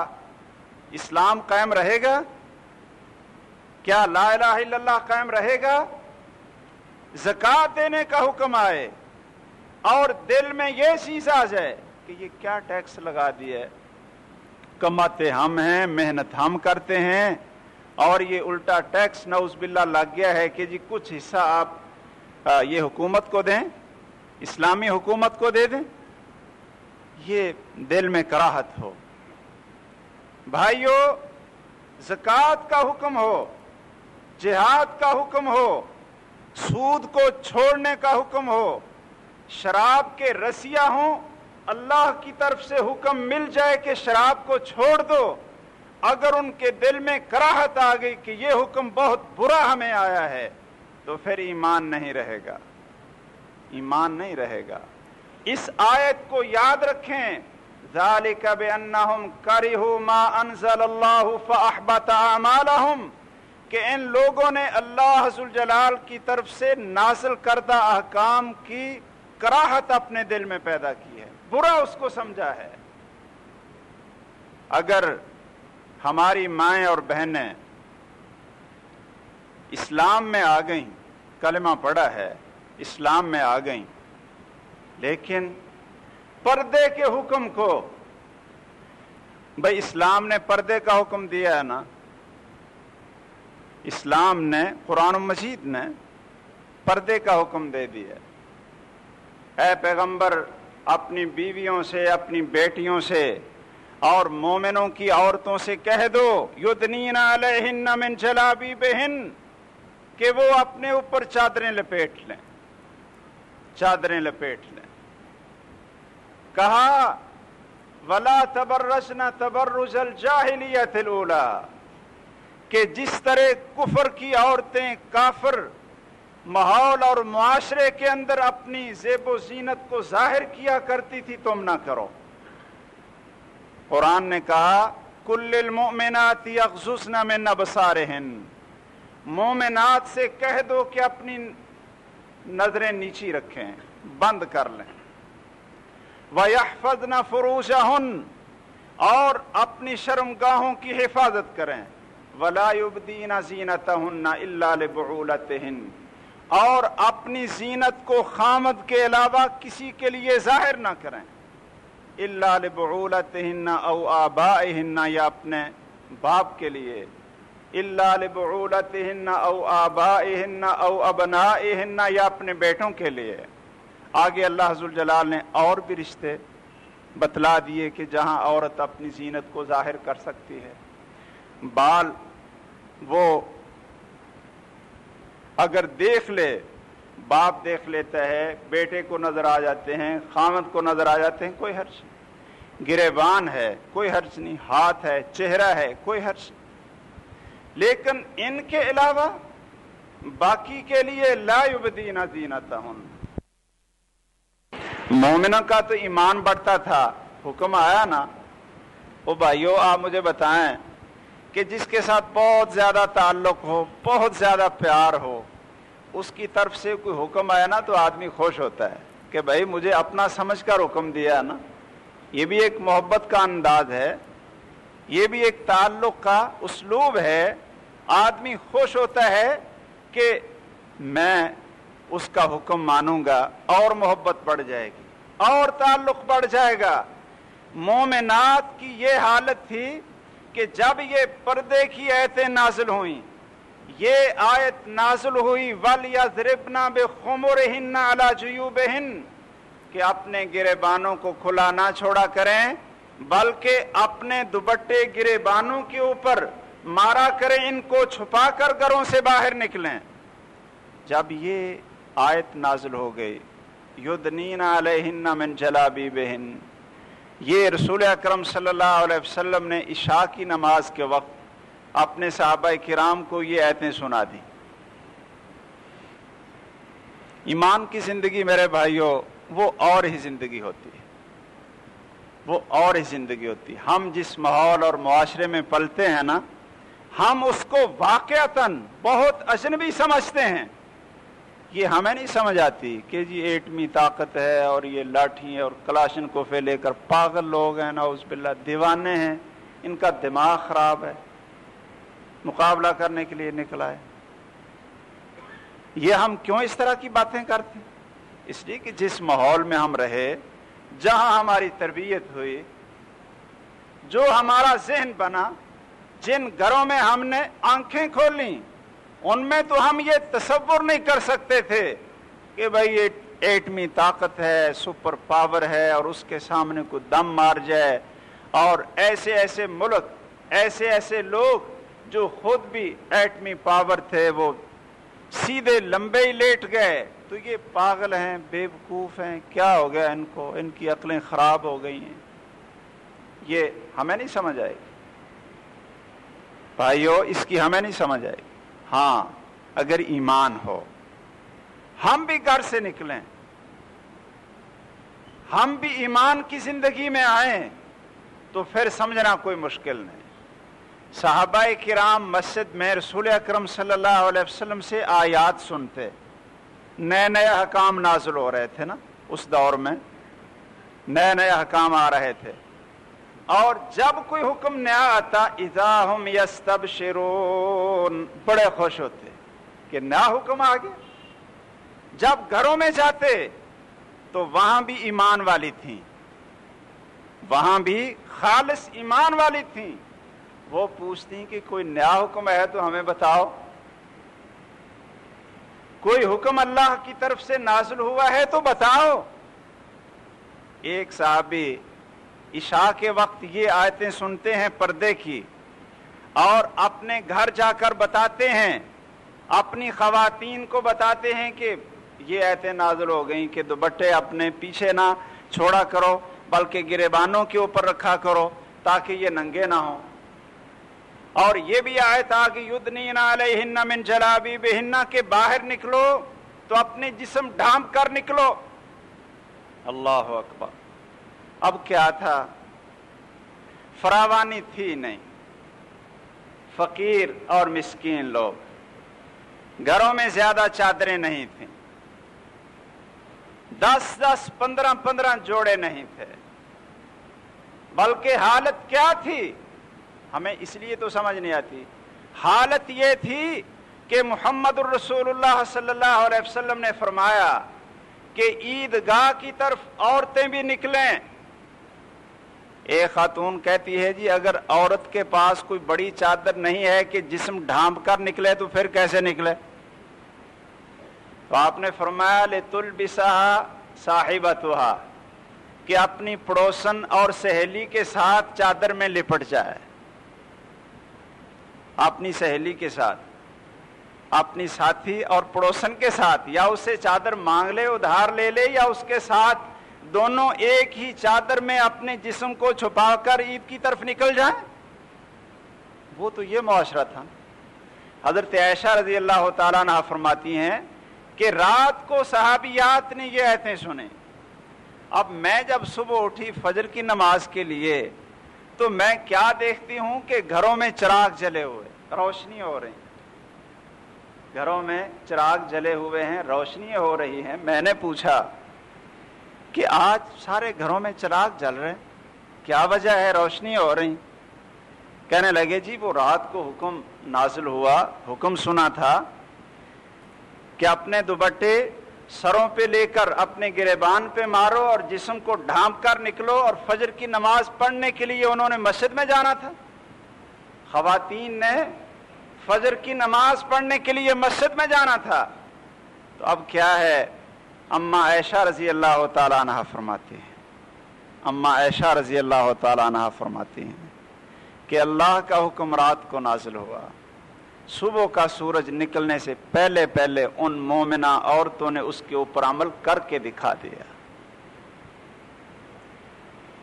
اسلام قائم رہے گا؟ کیا لا الہ الا اللہ قائم رہے گا؟ زکوٰۃ دینے کا حکم آئے اور دل میں یہ چیز آ جائے کہ یہ کیا ٹیکس لگا دیا ہے، کماتے ہم ہیں، محنت ہم کرتے ہیں، اور یہ الٹا ٹیکس نعوذ باللہ لگ گیا ہے کہ جی کچھ حصہ آپ یہ حکومت کو دیں، اسلامی حکومت کو دے دیں، یہ دل میں کراہت ہو۔ بھائیو، زکوٰۃ کا حکم ہو، جہاد کا حکم ہو، سود کو چھوڑنے کا حکم ہو، شراب کے رسیاں ہوں، اللہ کی طرف سے حکم مل جائے کہ شراب کو چھوڑ دو، اگر ان کے دل میں کراہت آ گئی کہ یہ حکم بہت برا ہمیں آیا ہے، تو پھر ایمان نہیں رہے گا، ایمان نہیں رہے گا۔ اس آیت کو یاد رکھیں، ذالک بانہم کرہوا ما انزل اللہ فاحبط اعمالہم، کہ ان لوگوں نے اللہ ذوالجلال کی طرف سے نازل کردہ احکام کی کراہت اپنے دل میں پیدا کی ہے، برا اس کو سمجھا ہے۔ اگر ہماری مائیں اور بہنیں اسلام میں آ گئیں، کلمہ پڑھا ہے، اسلام میں آ گئیں، لیکن پردے کے حکم کو، بھئی اسلام نے پردے کا حکم دیا ہے نا، اسلام نے، قرآن مجید نے پردے کا حکم دے دیا، اے پیغمبر اپنی بیویوں سے، اپنی بیٹیوں سے اور مومنوں کی عورتوں سے کہہ دو یدنین علیہن من جلابیبہن، کہ وہ اپنے اوپر چادریں لپیٹ لیں، چادریں لپیٹ لیں۔ کہا ولا تبرجن تبرج الجاہلیت الاولی، کہ جس طرح کفر کی عورتیں کافر ماحول اور معاشرے کے اندر اپنی زیب و زینت کو ظاہر کیا کرتی تھی، تم نہ کرو۔ قرآن نے کہا کل للمؤمنات یغضضن من ابصارہن، مومنات سے کہہ دو کہ اپنی نظریں نیچی رکھیں، بند کر لیں، وَيَحْفَظْنَ فُرُوجَهُنَّ، اور اپنی شرمگاہوں کی حفاظت کریں، وَلَا يُبْدِينَ زِينَتَهُنَّ إِلَّا لِبُعُولَتِهِنَّ، اور اپنی زینت کو خامد کے علاوہ کسی کے لیے ظاہر نہ کریں، إِلَّا لِبُعُولَتِهِنَّ أَوْ آبَائِهِنَّ، یا اپنے باپ کے لیے، إِلَّا لِبُعُولَتِهِنَّ أَوْ آبَائِهِنَّ أَوْ أَبْنَائِهِنَّ، یا اپنے بیٹوں کے لیے۔ آگے اللہ ذوالجلال نے اور بھی رشتے بتلا دیے کہ جہاں عورت اپنی زینت کو ظاہر کر سکتی ہے۔ بال وہ اگر دیکھ لے، باپ دیکھ لیتا ہے، بیٹے کو نظر آ جاتے ہیں، خامد کو نظر آ جاتے ہیں، کوئی حرج نہیں، گریبان ہے کوئی حرج نہیں، ہاتھ ہے، چہرہ ہے، کوئی حرج نہیں، لیکن ان کے علاوہ باقی کے لیے لا یبدین زینتہن. مومنوں کا تو ایمان بڑھتا تھا. حکم آیا نا، او بھائیو آپ مجھے بتائیں کہ جس کے ساتھ بہت زیادہ تعلق ہو، بہت زیادہ پیار ہو، اس کی طرف سے کوئی حکم آیا نا تو آدمی خوش ہوتا ہے کہ بھائی مجھے اپنا سمجھ کر حکم دیا نا. یہ بھی ایک محبت کا انداز ہے، یہ بھی ایک تعلق کا اسلوب ہے. آدمی خوش ہوتا ہے کہ میں اس کا حکم مانوں گا، اور محبت بڑھ جائے گی اور تعلق بڑھ جائے گا. مومنات کی یہ حالت تھی کہ جب یہ پردے کی آیتیں نازل ہوئیں، یہ آیت نازل ہوئی وَلْيَضْرِبْنَ بِخُمُرِهِنَّ عَلَى جُيُوبِهِنَّ کہ اپنے گریبانوں کو کھلا نہ چھوڑا کریں، بلکہ اپنے دوپٹے گریبانوں کے اوپر مارا کریں، ان کو چھپا کر گھروں سے باہر نکلیں. جب یہ آیت نازل ہو گئی یدنین علیہن من جلابیبہن، یہ رسول اکرم صلی اللہ علیہ وسلم نے عشاء کی نماز کے وقت اپنے صحابہ کرام کو یہ آیتیں سنا دی. ایمان کی زندگی میرے بھائیوں وہ اور ہی زندگی ہوتی ہے، وہ اور ہی زندگی ہوتی ہے. ہم جس ماحول اور معاشرے میں پلتے ہیں نا، ہم اس کو واقعتاً بہت اجنبی سمجھتے ہیں. یہ ہمیں نہیں سمجھ آتی کہ جی ایٹمی طاقت ہے اور یہ لاٹھی اور کلاشن کوفے لے کر پاگل لوگ ہیں، نعوذ باللہ دیوانے ہیں، ان کا دماغ خراب ہے، مقابلہ کرنے کے لیے نکلا ہے. یہ ہم کیوں اس طرح کی باتیں کرتے ہیں؟ اس لیے کہ جس ماحول میں ہم رہے، جہاں ہماری تربیت ہوئی، جو ہمارا ذہن بنا، جن گھروں میں ہم نے آنکھیں کھولیں، ان میں تو ہم یہ تصور نہیں کر سکتے تھے کہ بھائی یہ ایٹمی طاقت ہے، سپر پاور ہے، اور اس کے سامنے کو دم مار جائے. اور ایسے ایسے ملک، ایسے ایسے لوگ جو خود بھی ایٹمی پاور تھے، وہ سیدھے لمبے ہی لیٹ گئے. تو یہ پاگل ہیں، بے وقوف ہیں، کیا ہو گیا ان کو، ان کی عقلیں خراب ہو گئی ہیں. یہ ہمیں نہیں سمجھ آئے گی بھائیو، اس کی ہمیں نہیں سمجھ آئے گی. ہاں اگر ایمان ہو، ہم بھی گھر سے نکلیں، ہم بھی ایمان کی زندگی میں آئیں، تو پھر سمجھنا کوئی مشکل نہیں. صحابہ کرام مسجد میں رسول اکرم صلی اللہ علیہ وسلم سے آیات سنتے، نئے نئے احکام نازل ہو رہے تھے نا، اس دور میں نئے نئے احکام آ رہے تھے. اور جب کوئی حکم نیا آتا اذا ہم یستبشرون، بڑے خوش ہوتے کہ نیا حکم آ گیا. جب گھروں میں جاتے تو وہاں بھی ایمان والی تھیں، وہاں بھی خالص ایمان والی تھیں. وہ پوچھتی کہ کوئی نیا حکم ہے تو ہمیں بتاؤ، کوئی حکم اللہ کی طرف سے نازل ہوا ہے تو بتاؤ. ایک صحابی عشاء کے وقت یہ آیتیں سنتے ہیں پردے کی، اور اپنے گھر جا کر بتاتے ہیں، اپنی خواتین کو بتاتے ہیں کہ یہ آیتیں نازل ہو گئیں کہ دوپٹے اپنے پیچھے نہ چھوڑا کرو، بلکہ گریبانوں کے اوپر رکھا کرو تاکہ یہ ننگے نہ ہوں. اور یہ بھی آیت آ کہ یدنین علیہن من جلابیبہن کے باہر نکلو تو اپنے جسم ڈھانپ کر نکلو. اللہ اکبر. اب کیا تھا؟ فراوانی تھی نہیں، فقیر اور مسکین لوگ، گھروں میں زیادہ چادریں نہیں تھیں، 10 15 جوڑے نہیں تھے. بلکہ حالت کیا تھی ہمیں اس لیے تو سمجھ نہیں آتی. حالت یہ تھی کہ محمد الرسول اللہ صلی اللہ علیہ وسلم نے فرمایا کہ عیدگاہ کی طرف عورتیں بھی نکلیں. ایک خاتون کہتی ہے جی اگر عورت کے پاس کوئی بڑی چادر نہیں ہے کہ جسم ڈھانپ کر نکلے تو پھر کیسے نکلے؟ تو آپ نے فرمایا لِتُلْبِسَهَا صَاحِبَتُهَا کہ اپنی پڑوسن اور سہیلی کے ساتھ چادر میں لپٹ جائے، اپنی سہیلی کے ساتھ، اپنی ساتھی اور پڑوسن کے ساتھ، یا اس سے چادر مانگ لے، ادھار لے لے، یا اس کے ساتھ دونوں ایک ہی چادر میں اپنے جسم کو چھپا کر عید کی طرف نکل جائیں. وہ تو یہ معاشرہ تھا. حضرت عائشہ رضی اللہ تعالیٰ عنہ فرماتی ہیں کہ رات کو صحابیات نے یہ آیتیں سنیں. اب میں جب صبح اٹھی فجر کی نماز کے لیے تو میں کیا دیکھتی ہوں کہ گھروں میں چراغ جلے ہوئے، روشنی ہو رہی، گھروں میں چراغ جلے ہوئے ہیں، روشنی ہو رہی ہیں. میں نے پوچھا کہ آج سارے گھروں میں چراغ جل رہے ہیں، کیا وجہ ہے روشنی ہو رہی؟ کہنے لگے جی وہ رات کو حکم نازل ہوا، حکم سنا تھا کہ اپنے دوپٹے سروں پہ لے کر اپنے گریبان پہ مارو اور جسم کو ڈھانپ کر نکلو، اور فجر کی نماز پڑھنے کے لیے انہوں نے مسجد میں جانا تھا. خواتین نے فجر کی نماز پڑھنے کے لیے مسجد میں جانا تھا. تو اب کیا ہے، اما عائشہ رضی اللہ تعالیٰ عنہ فرماتی ہیں، اما عائشہ رضی اللہ تعالیٰ عنہ فرماتی ہیں کہ اللہ کا حکم رات کو نازل ہوا، صبح کا سورج نکلنے سے پہلے پہلے ان مومنہ عورتوں نے اس کے اوپر عمل کر کے دکھا دیا.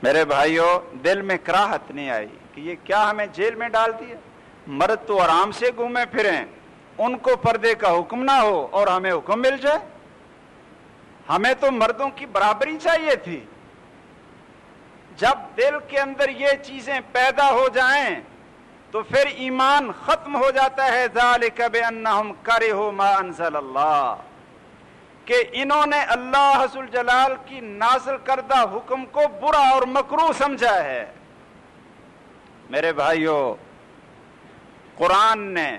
میرے بھائیوں، دل میں کراہت نہیں آئی کہ یہ کیا ہمیں جیل میں ڈال دیا؟ مرد تو آرام سے گھومے پھریں، ان کو پردے کا حکم نہ ہو اور ہمیں حکم مل جائے. ہمیں تو مردوں کی برابری چاہیے تھی. جب دل کے اندر یہ چیزیں پیدا ہو جائیں تو پھر ایمان ختم ہو جاتا ہے. ذالک بانہم کرہوا ما انزل اللہ، کہ انہوں نے اللہ ذو الجلال کی نازل کردہ حکم کو برا اور مکروہ سمجھا ہے. میرے بھائیوں، قرآن نے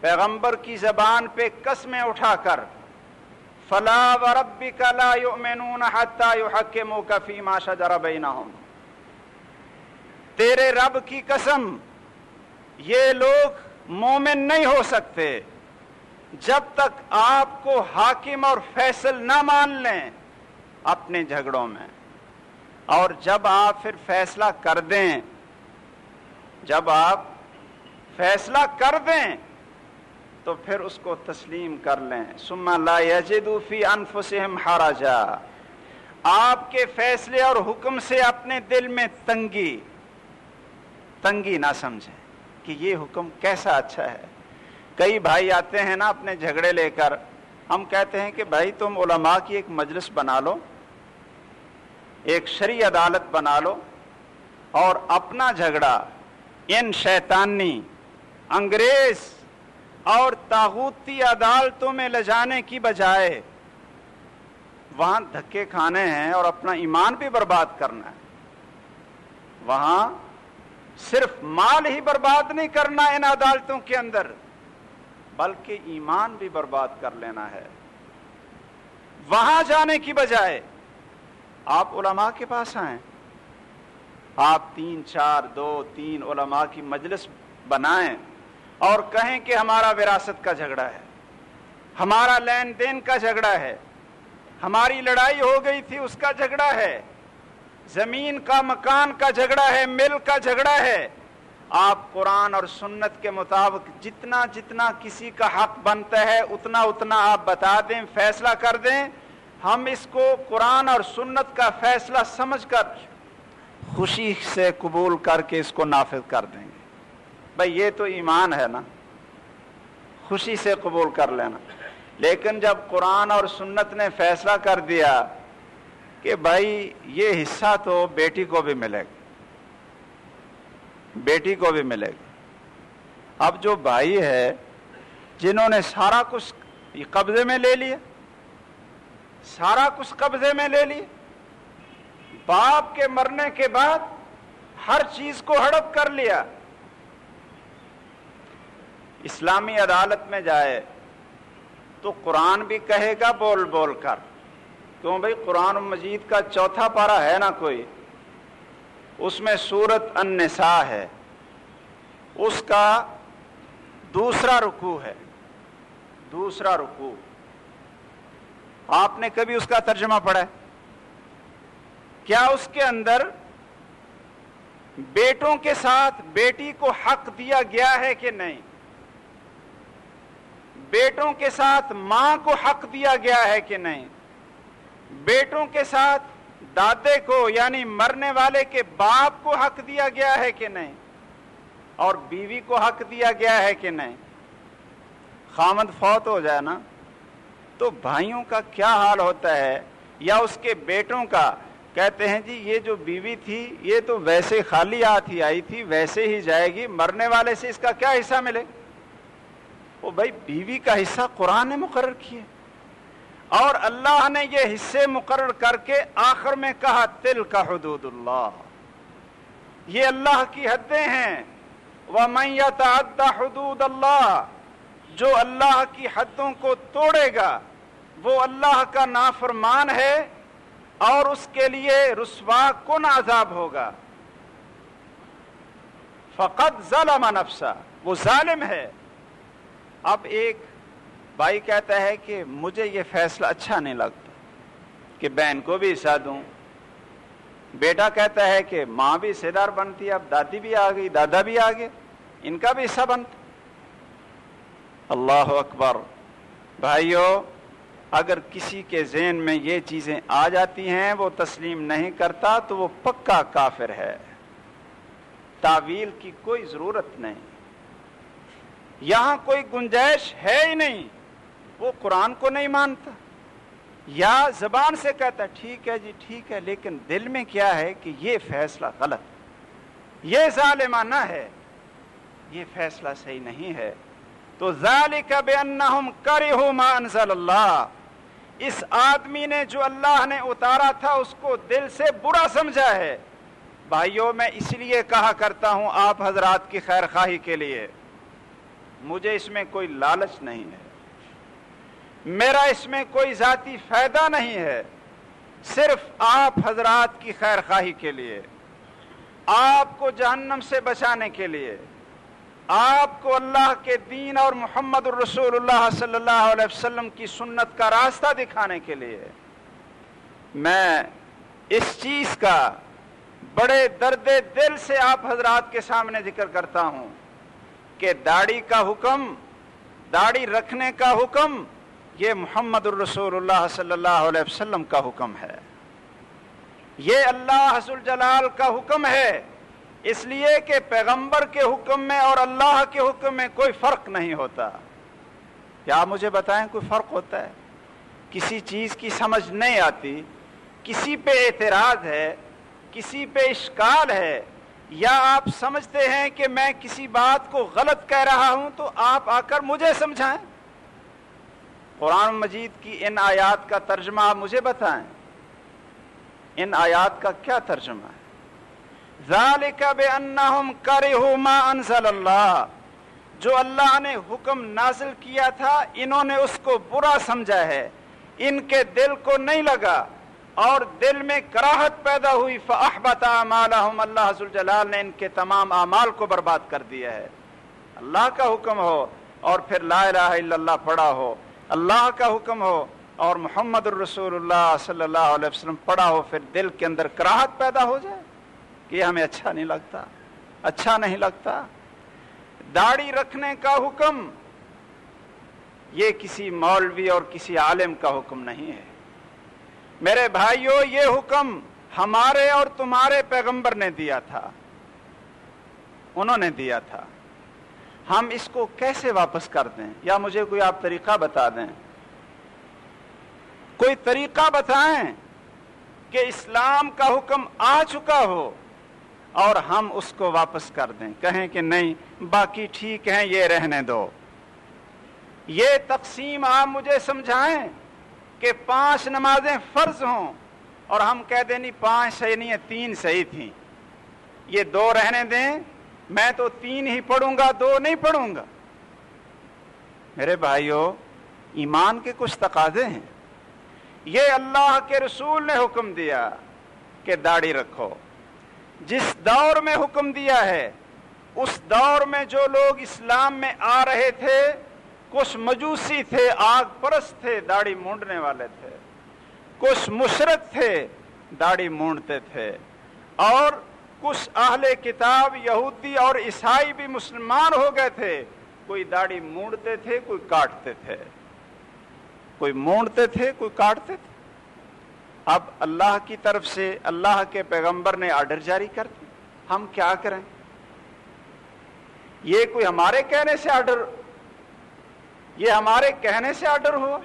پیغمبر کی زبان پہ قسمیں اٹھا کر فلا وربک لا یؤمنون حتی یحکموک فیما شجر بینہم، تیرے رب کی قسم یہ لوگ مومن نہیں ہو سکتے جب تک آپ کو حاکم اور فیصل نہ مان لیں اپنے جھگڑوں میں. اور جب آپ پھر فیصلہ کر دیں، جب آپ فیصلہ کر دیں تو پھر اس کو تسلیم کر لیں. ثم لا یجدوا فی انفسہم حرجا، آپ کے فیصلے اور حکم سے اپنے دل میں تنگی نہ سمجھیں کہ یہ حکم کیسا اچھا ہے. کئی بھائی آتے ہیں نا اپنے جھگڑے لے کر، ہم کہتے ہیں کہ بھائی تم علماء کی ایک مجلس بنا لو، ایک شرعی عدالت بنا لو، اور اپنا جھگڑا ان شیطانی، انگریز اور طاغوتی عدالتوں میں لے جانے کی بجائے وہاں دھکے کھانے ہیں اور اپنا ایمان بھی برباد کرنا ہے. وہاں صرف مال ہی برباد نہیں کرنا ان عدالتوں کے اندر، بلکہ ایمان بھی برباد کر لینا ہے. وہاں جانے کی بجائے آپ علماء کے پاس آئیں، آپ 3 علماء کی مجلس بنائیں اور کہیں کہ ہمارا وراثت کا جھگڑا ہے، ہمارا لین دین کا جھگڑا ہے، ہماری لڑائی ہو گئی تھی اس کا جھگڑا ہے، زمین کا مکان کا جھگڑا ہے، مل کا جھگڑا ہے. آپ قرآن اور سنت کے مطابق جتنا جتنا کسی کا حق بنتا ہے اتنا اتنا آپ بتا دیں، فیصلہ کر دیں. ہم اس کو قرآن اور سنت کا فیصلہ سمجھ کر خوشی سے قبول کر کے اس کو نافذ کر دیں گے. بھائی یہ تو ایمان ہے نا، خوشی سے قبول کر لینا. لیکن جب قرآن اور سنت نے فیصلہ کر دیا کہ بھائی یہ حصہ تو بیٹی کو بھی ملے گا، بیٹی کو بھی ملے گا. اب جو بھائی ہے جنہوں نے سارا کچھ قبضے میں لے لیا، سارا کچھ قبضے میں لے لیا، باپ کے مرنے کے بعد ہر چیز کو ہڑپ کر لیا، اسلامی عدالت میں جائے تو قرآن بھی کہے گا بول بول کر. کیوں بھائی؟ قرآن مجید کا 4 پارہ ہے نا کوئی، اس میں سورت النساء ہے، اس کا 2 رکوع ہے. 2 رکوع آپ نے کبھی اس کا ترجمہ پڑھا ہے؟ کیا اس کے اندر بیٹوں کے ساتھ بیٹی کو حق دیا گیا ہے کہ نہیں؟ بیٹوں کے ساتھ ماں کو حق دیا گیا ہے کہ نہیں؟ بیٹوں کے ساتھ دادے کو یعنی مرنے والے کے باپ کو حق دیا گیا ہے کہ نہیں؟ اور بیوی کو حق دیا گیا ہے کہ نہیں؟ خامد فوت ہو جائے نا تو بھائیوں کا کیا حال ہوتا ہے، یا اس کے بیٹوں کا. کہتے ہیں جی یہ جو بیوی تھی یہ تو ویسے خالی ہاتھ ہی آئی تھی، ویسے ہی جائے گی، مرنے والے سے اس کا کیا حصہ ملے. وہ بھائی بیوی کا حصہ قرآن نے مقرر کیے، اور اللہ نے یہ حصے مقرر کر کے آخر میں کہا تلک حدود اللہ، یہ اللہ کی حدیں ہیں. وَمَن يَتَعَدَّ حُدُودَ اللَّهِ، جو اللہ کی حدوں کو توڑے گا وہ اللہ کا نافرمان ہے اور اس کے لیے رسوا کن عذاب ہوگا. فقد ظلم نفسہ، وہ ظالم ہے. اب ایک بھائی کہتا ہے کہ مجھے یہ فیصلہ اچھا نہیں لگتا کہ بہن کو بھی حصہ دوں. بیٹا کہتا ہے کہ ماں بھی حصے دار بنتی ہے، اب دادی بھی آ گئی، دادا بھی آ گئے، ان کا بھی حصہ بنتا. اللہ اکبر. بھائیو، اگر کسی کے ذہن میں یہ چیزیں آ جاتی ہیں وہ تسلیم نہیں کرتا تو وہ پکا کافر ہے. تعویل کی کوئی ضرورت نہیں، یہاں کوئی گنجائش ہے ہی نہیں. وہ قرآن کو نہیں مانتا، یا زبان سے کہتا ہے ٹھیک ہے جی ٹھیک ہے، لیکن دل میں کیا ہے کہ یہ فیصلہ غلط، یہ ظالمانہ ہے، یہ فیصلہ صحیح نہیں ہے. تو ذالک بانہم کرہوا ما انزل اللہ، اس آدمی نے جو اللہ نے اتارا تھا اس کو دل سے برا سمجھا ہے. بھائیوں، میں اس لیے کہا کرتا ہوں آپ حضرات کی خیر خواہی کے لیے، مجھے اس میں کوئی لالچ نہیں ہے، میرا اس میں کوئی ذاتی فائدہ نہیں ہے، صرف آپ حضرات کی خیر خواہی کے لیے، آپ کو جہنم سے بچانے کے لیے، آپ کو اللہ کے دین اور محمد الرسول اللہ صلی اللہ علیہ وسلم کی سنت کا راستہ دکھانے کے لیے میں اس چیز کا بڑے درد دل سے آپ حضرات کے سامنے ذکر کرتا ہوں کہ داڑھی کا حکم، داڑھی رکھنے کا حکم، یہ محمد الرسول اللہ صلی اللہ علیہ وسلم کا حکم ہے، یہ اللہ ذوالجلال کا حکم ہے. اس لیے کہ پیغمبر کے حکم میں اور اللہ کے حکم میں کوئی فرق نہیں ہوتا. کیا مجھے بتائیں کوئی فرق ہوتا ہے؟ کسی چیز کی سمجھ نہیں آتی، کسی پہ اعتراض ہے، کسی پہ اشکال ہے، یا آپ سمجھتے ہیں کہ میں کسی بات کو غلط کہہ رہا ہوں تو آپ آ کر مجھے سمجھائیں. قرآن مجید کی ان آیات کا ترجمہ آپ مجھے بتائیں، ان آیات کا کیا ترجمہ ہے؟ ذالک بانہم کرہوا ما انزل اللہ، جو اللہ نے حکم نازل کیا تھا انہوں نے اس کو برا سمجھا ہے، ان کے دل کو نہیں لگا اور دل میں کراہت پیدا ہوئی. فاحبط اعمالہم، اللہ ذوالجلال نے ان کے تمام اعمال کو برباد کر دیا ہے. اللہ کا حکم ہو اور پھر لا الہ الا اللہ پڑھا ہو، اللہ کا حکم ہو اور محمد الرسول اللہ صلی اللہ علیہ وسلم پڑھا ہو، پھر دل کے اندر کراہت پیدا ہو جائے کہ یہ ہمیں اچھا نہیں لگتا، اچھا نہیں لگتا. داڑھی رکھنے کا حکم یہ کسی مولوی اور کسی عالم کا حکم نہیں ہے میرے بھائیو، یہ حکم ہمارے اور تمہارے پیغمبر نے دیا تھا، انہوں نے دیا تھا. ہم اس کو کیسے واپس کر دیں؟ یا مجھے کوئی آپ طریقہ بتا دیں، کوئی طریقہ بتائیں کہ اسلام کا حکم آ چکا ہو اور ہم اس کو واپس کر دیں، کہیں کہ نہیں باقی ٹھیک ہیں یہ رہنے دو. یہ تقسیم آپ مجھے سمجھائیں کہ 5 نمازیں فرض ہوں اور ہم کہہ دیں نہیں 5 صحیح نہیں ہے 3 صحیح تھیں، یہ 2 رہنے دیں، میں تو 3 ہی پڑھوں گا 2 نہیں پڑھوں گا. میرے بھائیو، ایمان کے کچھ تقاضے ہیں. یہ اللہ کے رسول نے حکم دیا کہ داڑھی رکھو. جس دور میں حکم دیا ہے اس دور میں جو لوگ اسلام میں آ رہے تھے کچھ مجوسی تھے، آگ پرست تھے، داڑھی مونڈنے والے تھے، کچھ مشرک تھے، داڑھی مونڈتے تھے، اور کچھ اہل کتاب یہودی اور عیسائی بھی مسلمان ہو گئے تھے. کوئی داڑھی مونڈتے تھے، کوئی کاٹتے تھے، کوئی مونڈتے تھے، کوئی کاٹتے تھے. اب اللہ کی طرف سے اللہ کے پیغمبر نے آرڈر جاری کر دی، ہم کیا کریں؟ یہ کوئی ہمارے کہنے سے آرڈر یہ ہمارے کہنے سے آرڈر ہوا؟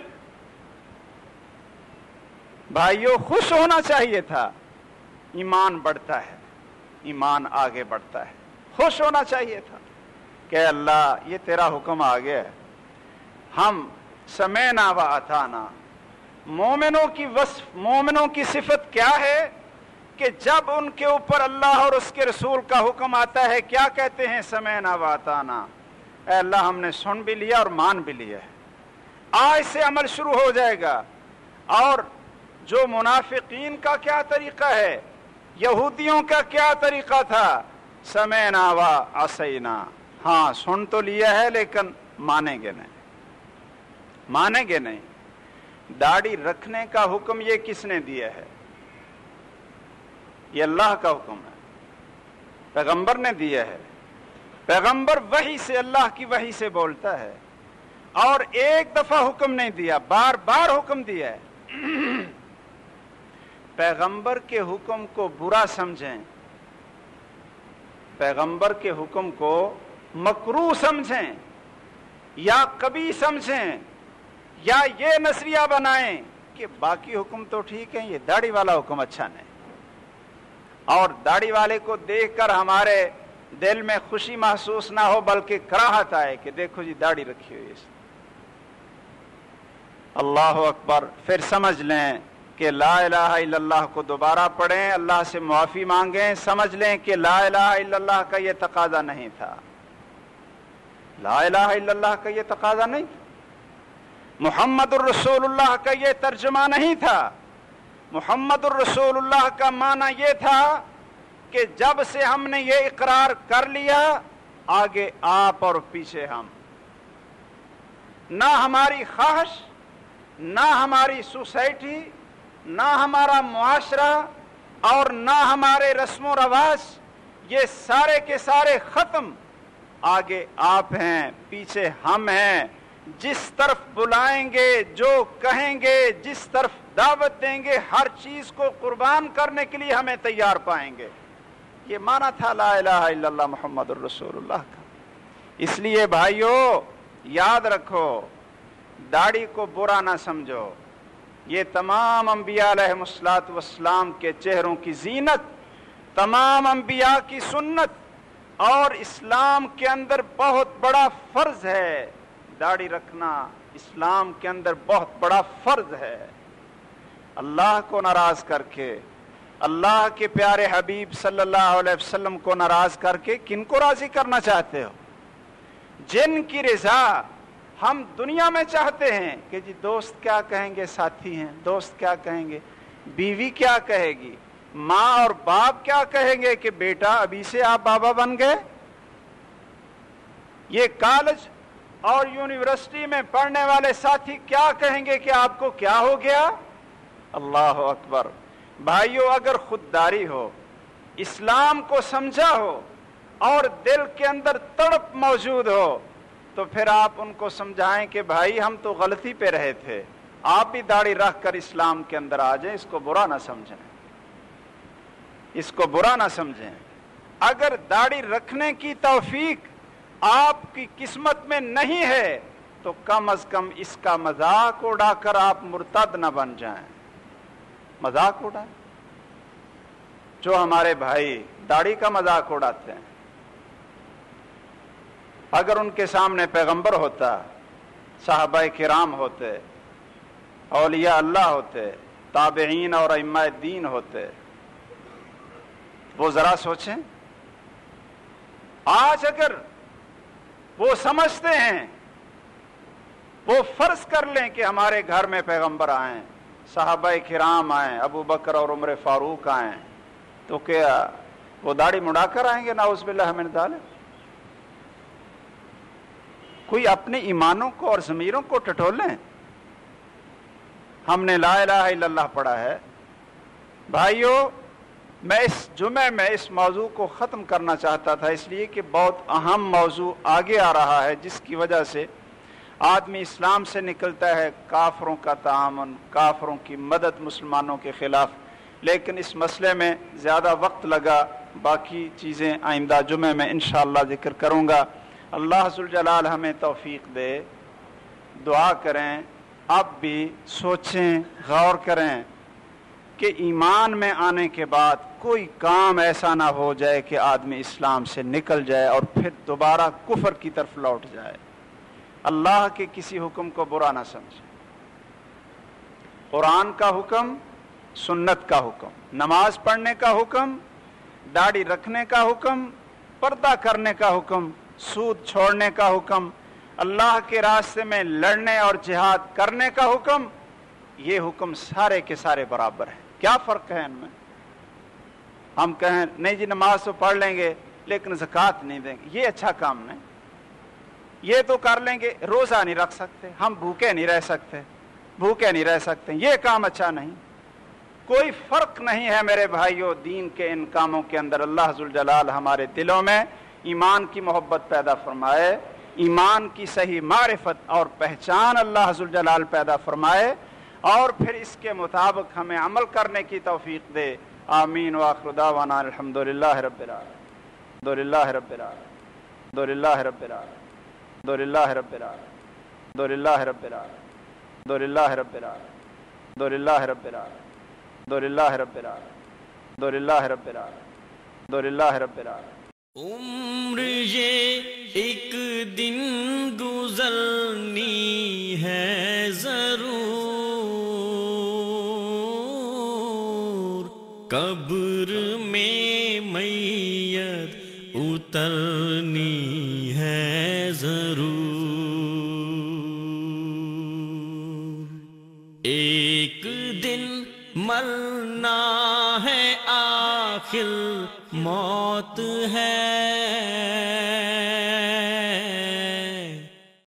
بھائیوں خوش ہونا چاہیے تھا، ایمان بڑھتا ہے، ایمان آگے بڑھتا ہے، خوش ہونا چاہیے تھا کہ اللہ یہ تیرا حکم آ گیا ہے، ہم سمعنا و اطعنا۔ مومنوں کی صفت کیا ہے کہ جب ان کے اوپر اللہ اور اس کے رسول کا حکم آتا ہے کیا کہتے ہیں؟ سمعنا و اطعنا، اے اللہ ہم نے سن بھی لیا اور مان بھی لیا ہے، آج سے عمل شروع ہو جائے گا۔ اور جو منافقین کا کیا طریقہ ہے، یہودیوں کا کیا طریقہ تھا؟ سمعنا و عصینا، ہاں سن تو لیا ہے لیکن مانیں گے نہیں، مانیں گے نہیں۔ داڑھی رکھنے کا حکم یہ کس نے دیا ہے؟ یہ اللہ کا حکم ہے، پیغمبر نے دیا ہے۔ پیغمبر وحی سے، اللہ کی وحی سے بولتا ہے، اور ایک دفعہ حکم نہیں دیا، بار بار حکم دیا ہے۔ پیغمبر کے حکم کو برا سمجھیں، پیغمبر کے حکم کو مکروہ سمجھیں یا کبھی سمجھیں یا یہ نظریہ بنائیں کہ باقی حکم تو ٹھیک ہے، یہ داڑھی والا حکم اچھا نہیں، اور داڑھی والے کو دیکھ کر ہمارے دل میں خوشی محسوس نہ ہو بلکہ کراہت آئے کہ دیکھو جی داڑھی رکھی ہوئی ہے۔ اللہ اکبر۔ پھر سمجھ لیں کہ لا الہ الا اللہ کو دوبارہ پڑھیں، اللہ سے معافی مانگیں، سمجھ لیں کہ لا الہ الا اللہ کا یہ تقاضا نہیں تھا، لا الہ الا اللہ کا یہ تقاضا نہیں تھا، محمد الرسول اللہ کا یہ ترجمہ نہیں تھا۔ محمد الرسول اللہ کا معنی یہ تھا کہ جب سے ہم نے یہ اقرار کر لیا، آگے آپ اور پیچھے ہم، نہ ہماری خواہش، نہ ہماری سوسائٹی، نہ ہمارا معاشرہ اور نہ ہمارے رسم و رواج، یہ سارے کے سارے ختم، آگے آپ ہیں، پیچھے ہم ہیں، جس طرف بلائیں گے، جو کہیں گے، جس طرف دعوت دیں گے، ہر چیز کو قربان کرنے کے لیے ہمیں تیار پائیں گے۔ یہ معنی تھا لا الہ الا اللہ محمد الرسول اللہ کا۔ اس لیے بھائیو یاد رکھو، داڑھی کو برا نہ سمجھو، یہ تمام انبیاء علیہ الصلوۃ والسلام کے چہروں کی زینت، تمام انبیاء کی سنت، اور اسلام کے اندر بہت بڑا فرض ہے داڑھی رکھنا، اسلام کے اندر بہت بڑا فرض ہے۔ اللہ کو ناراض کر کے، اللہ کے پیارے حبیب صلی اللہ علیہ وسلم کو ناراض کر کے کن کو راضی کرنا چاہتے ہو؟ جن کی رضا ہم دنیا میں چاہتے ہیں کہ جی دوست کیا کہیں گے، ساتھی ہیں، دوست کیا کہیں گے، بیوی کیا کہے گی، ماں اور باپ کیا کہیں گے کہ بیٹا ابھی سے آپ بابا بن گئے، یہ کالج اور یونیورسٹی میں پڑھنے والے ساتھی کیا کہیں گے کہ آپ کو کیا ہو گیا۔ اللہ اکبر۔ بھائیو اگر خودداری ہو، اسلام کو سمجھا ہو اور دل کے اندر تڑپ موجود ہو تو پھر آپ ان کو سمجھائیں کہ بھائی ہم تو غلطی پہ رہے تھے، آپ بھی داڑھی رکھ کر اسلام کے اندر آ جائیں، اس کو برا نہ سمجھیں، اس کو برا نہ سمجھیں۔ اگر داڑھی رکھنے کی توفیق آپ کی قسمت میں نہیں ہے تو کم از کم اس کا مذاق اڑا کر آپ مرتد نہ بن جائیں، مذاق اڑائیں۔ جو ہمارے بھائی داڑھی کا مذاق اڑاتے ہیں، اگر ان کے سامنے پیغمبر ہوتا، صحابہ کرام ہوتے، اولیاء اللہ ہوتے، تابعین اور ائمہ دین ہوتے، وہ ذرا سوچیں، آج اگر وہ سمجھتے ہیں، وہ فرض کر لیں کہ ہمارے گھر میں پیغمبر آئیں، صحابہ کرام آئیں، ابو بکر اور عمر فاروق آئیں، تو کیا وہ داڑھی مڑا کر آئیں گے؟ نعوذ باللہ من ذالک۔ کوئی اپنے ایمانوں کو اور ضمیروں کو ٹٹولیں۔ ہم نے لا الہ الا اللہ پڑھا ہے۔ بھائیو میں اس جمعے میں اس موضوع کو ختم کرنا چاہتا تھا، اس لیے کہ بہت اہم موضوع آگے آ رہا ہے جس کی وجہ سے آدمی اسلام سے نکلتا ہے، کافروں کا تعاون، کافروں کی مدد مسلمانوں کے خلاف۔ لیکن اس مسئلے میں زیادہ وقت لگا، باقی چیزیں آئندہ جمعے میں انشاءاللہ ذکر کروں گا۔ اللہ ذوالجلال ہمیں توفیق دے دعا کریں، اب بھی سوچیں، غور کریں کہ ایمان میں آنے کے بعد کوئی کام ایسا نہ ہو جائے کہ آدمی اسلام سے نکل جائے اور پھر دوبارہ کفر کی طرف لوٹ جائے۔ اللہ کے کسی حکم کو برا نہ سمجھے، قرآن کا حکم، سنت کا حکم، نماز پڑھنے کا حکم، داڑھی رکھنے کا حکم، پردہ کرنے کا حکم، سود چھوڑنے کا حکم، اللہ کے راستے میں لڑنے اور جہاد کرنے کا حکم، یہ حکم سارے کے سارے برابر ہیں۔ کیا فرق ہے ان میں؟ ہم کہیں نہیں جی نماز تو پڑھ لیں گے لیکن زکوٰۃ نہیں دیں گے، یہ اچھا کام نہیں، یہ تو کر لیں گے، روزہ نہیں رکھ سکتے، ہم بھوکے نہیں رہ سکتے، یہ کام اچھا نہیں۔ کوئی فرق نہیں ہے میرے بھائیوں دین کے ان کاموں کے اندر۔ اللہ ذوالجلال ہمارے دلوں میں ایمان کی محبت پیدا فرمائے، ایمان کی صحیح معرفت اور پہچان اللہ ذوالجلال پیدا فرمائے، اور پھر اس کے مطابق ہمیں عمل کرنے کی توفیق دے۔ آمین وآخر دعوانا الحمدللہ رب العالمین، الحمدللہ رب العالمین، الحمدللہ رب العالمین، الحمدللہ رب العالمین، الحمدللہ رب العالمین، الحمدللہ رب العالمین، الحمدللہ رب العالمین، الحمدللہ رب العالمین، الحمدللہ رب العالمین، الحمدللہ رب العالمین۔ عمر یہ ایک دن گزرنی ہے ضرور، قبر میں میت اترنی ہے ضرور، ایک دن مرنا ہے آخر موت ہے،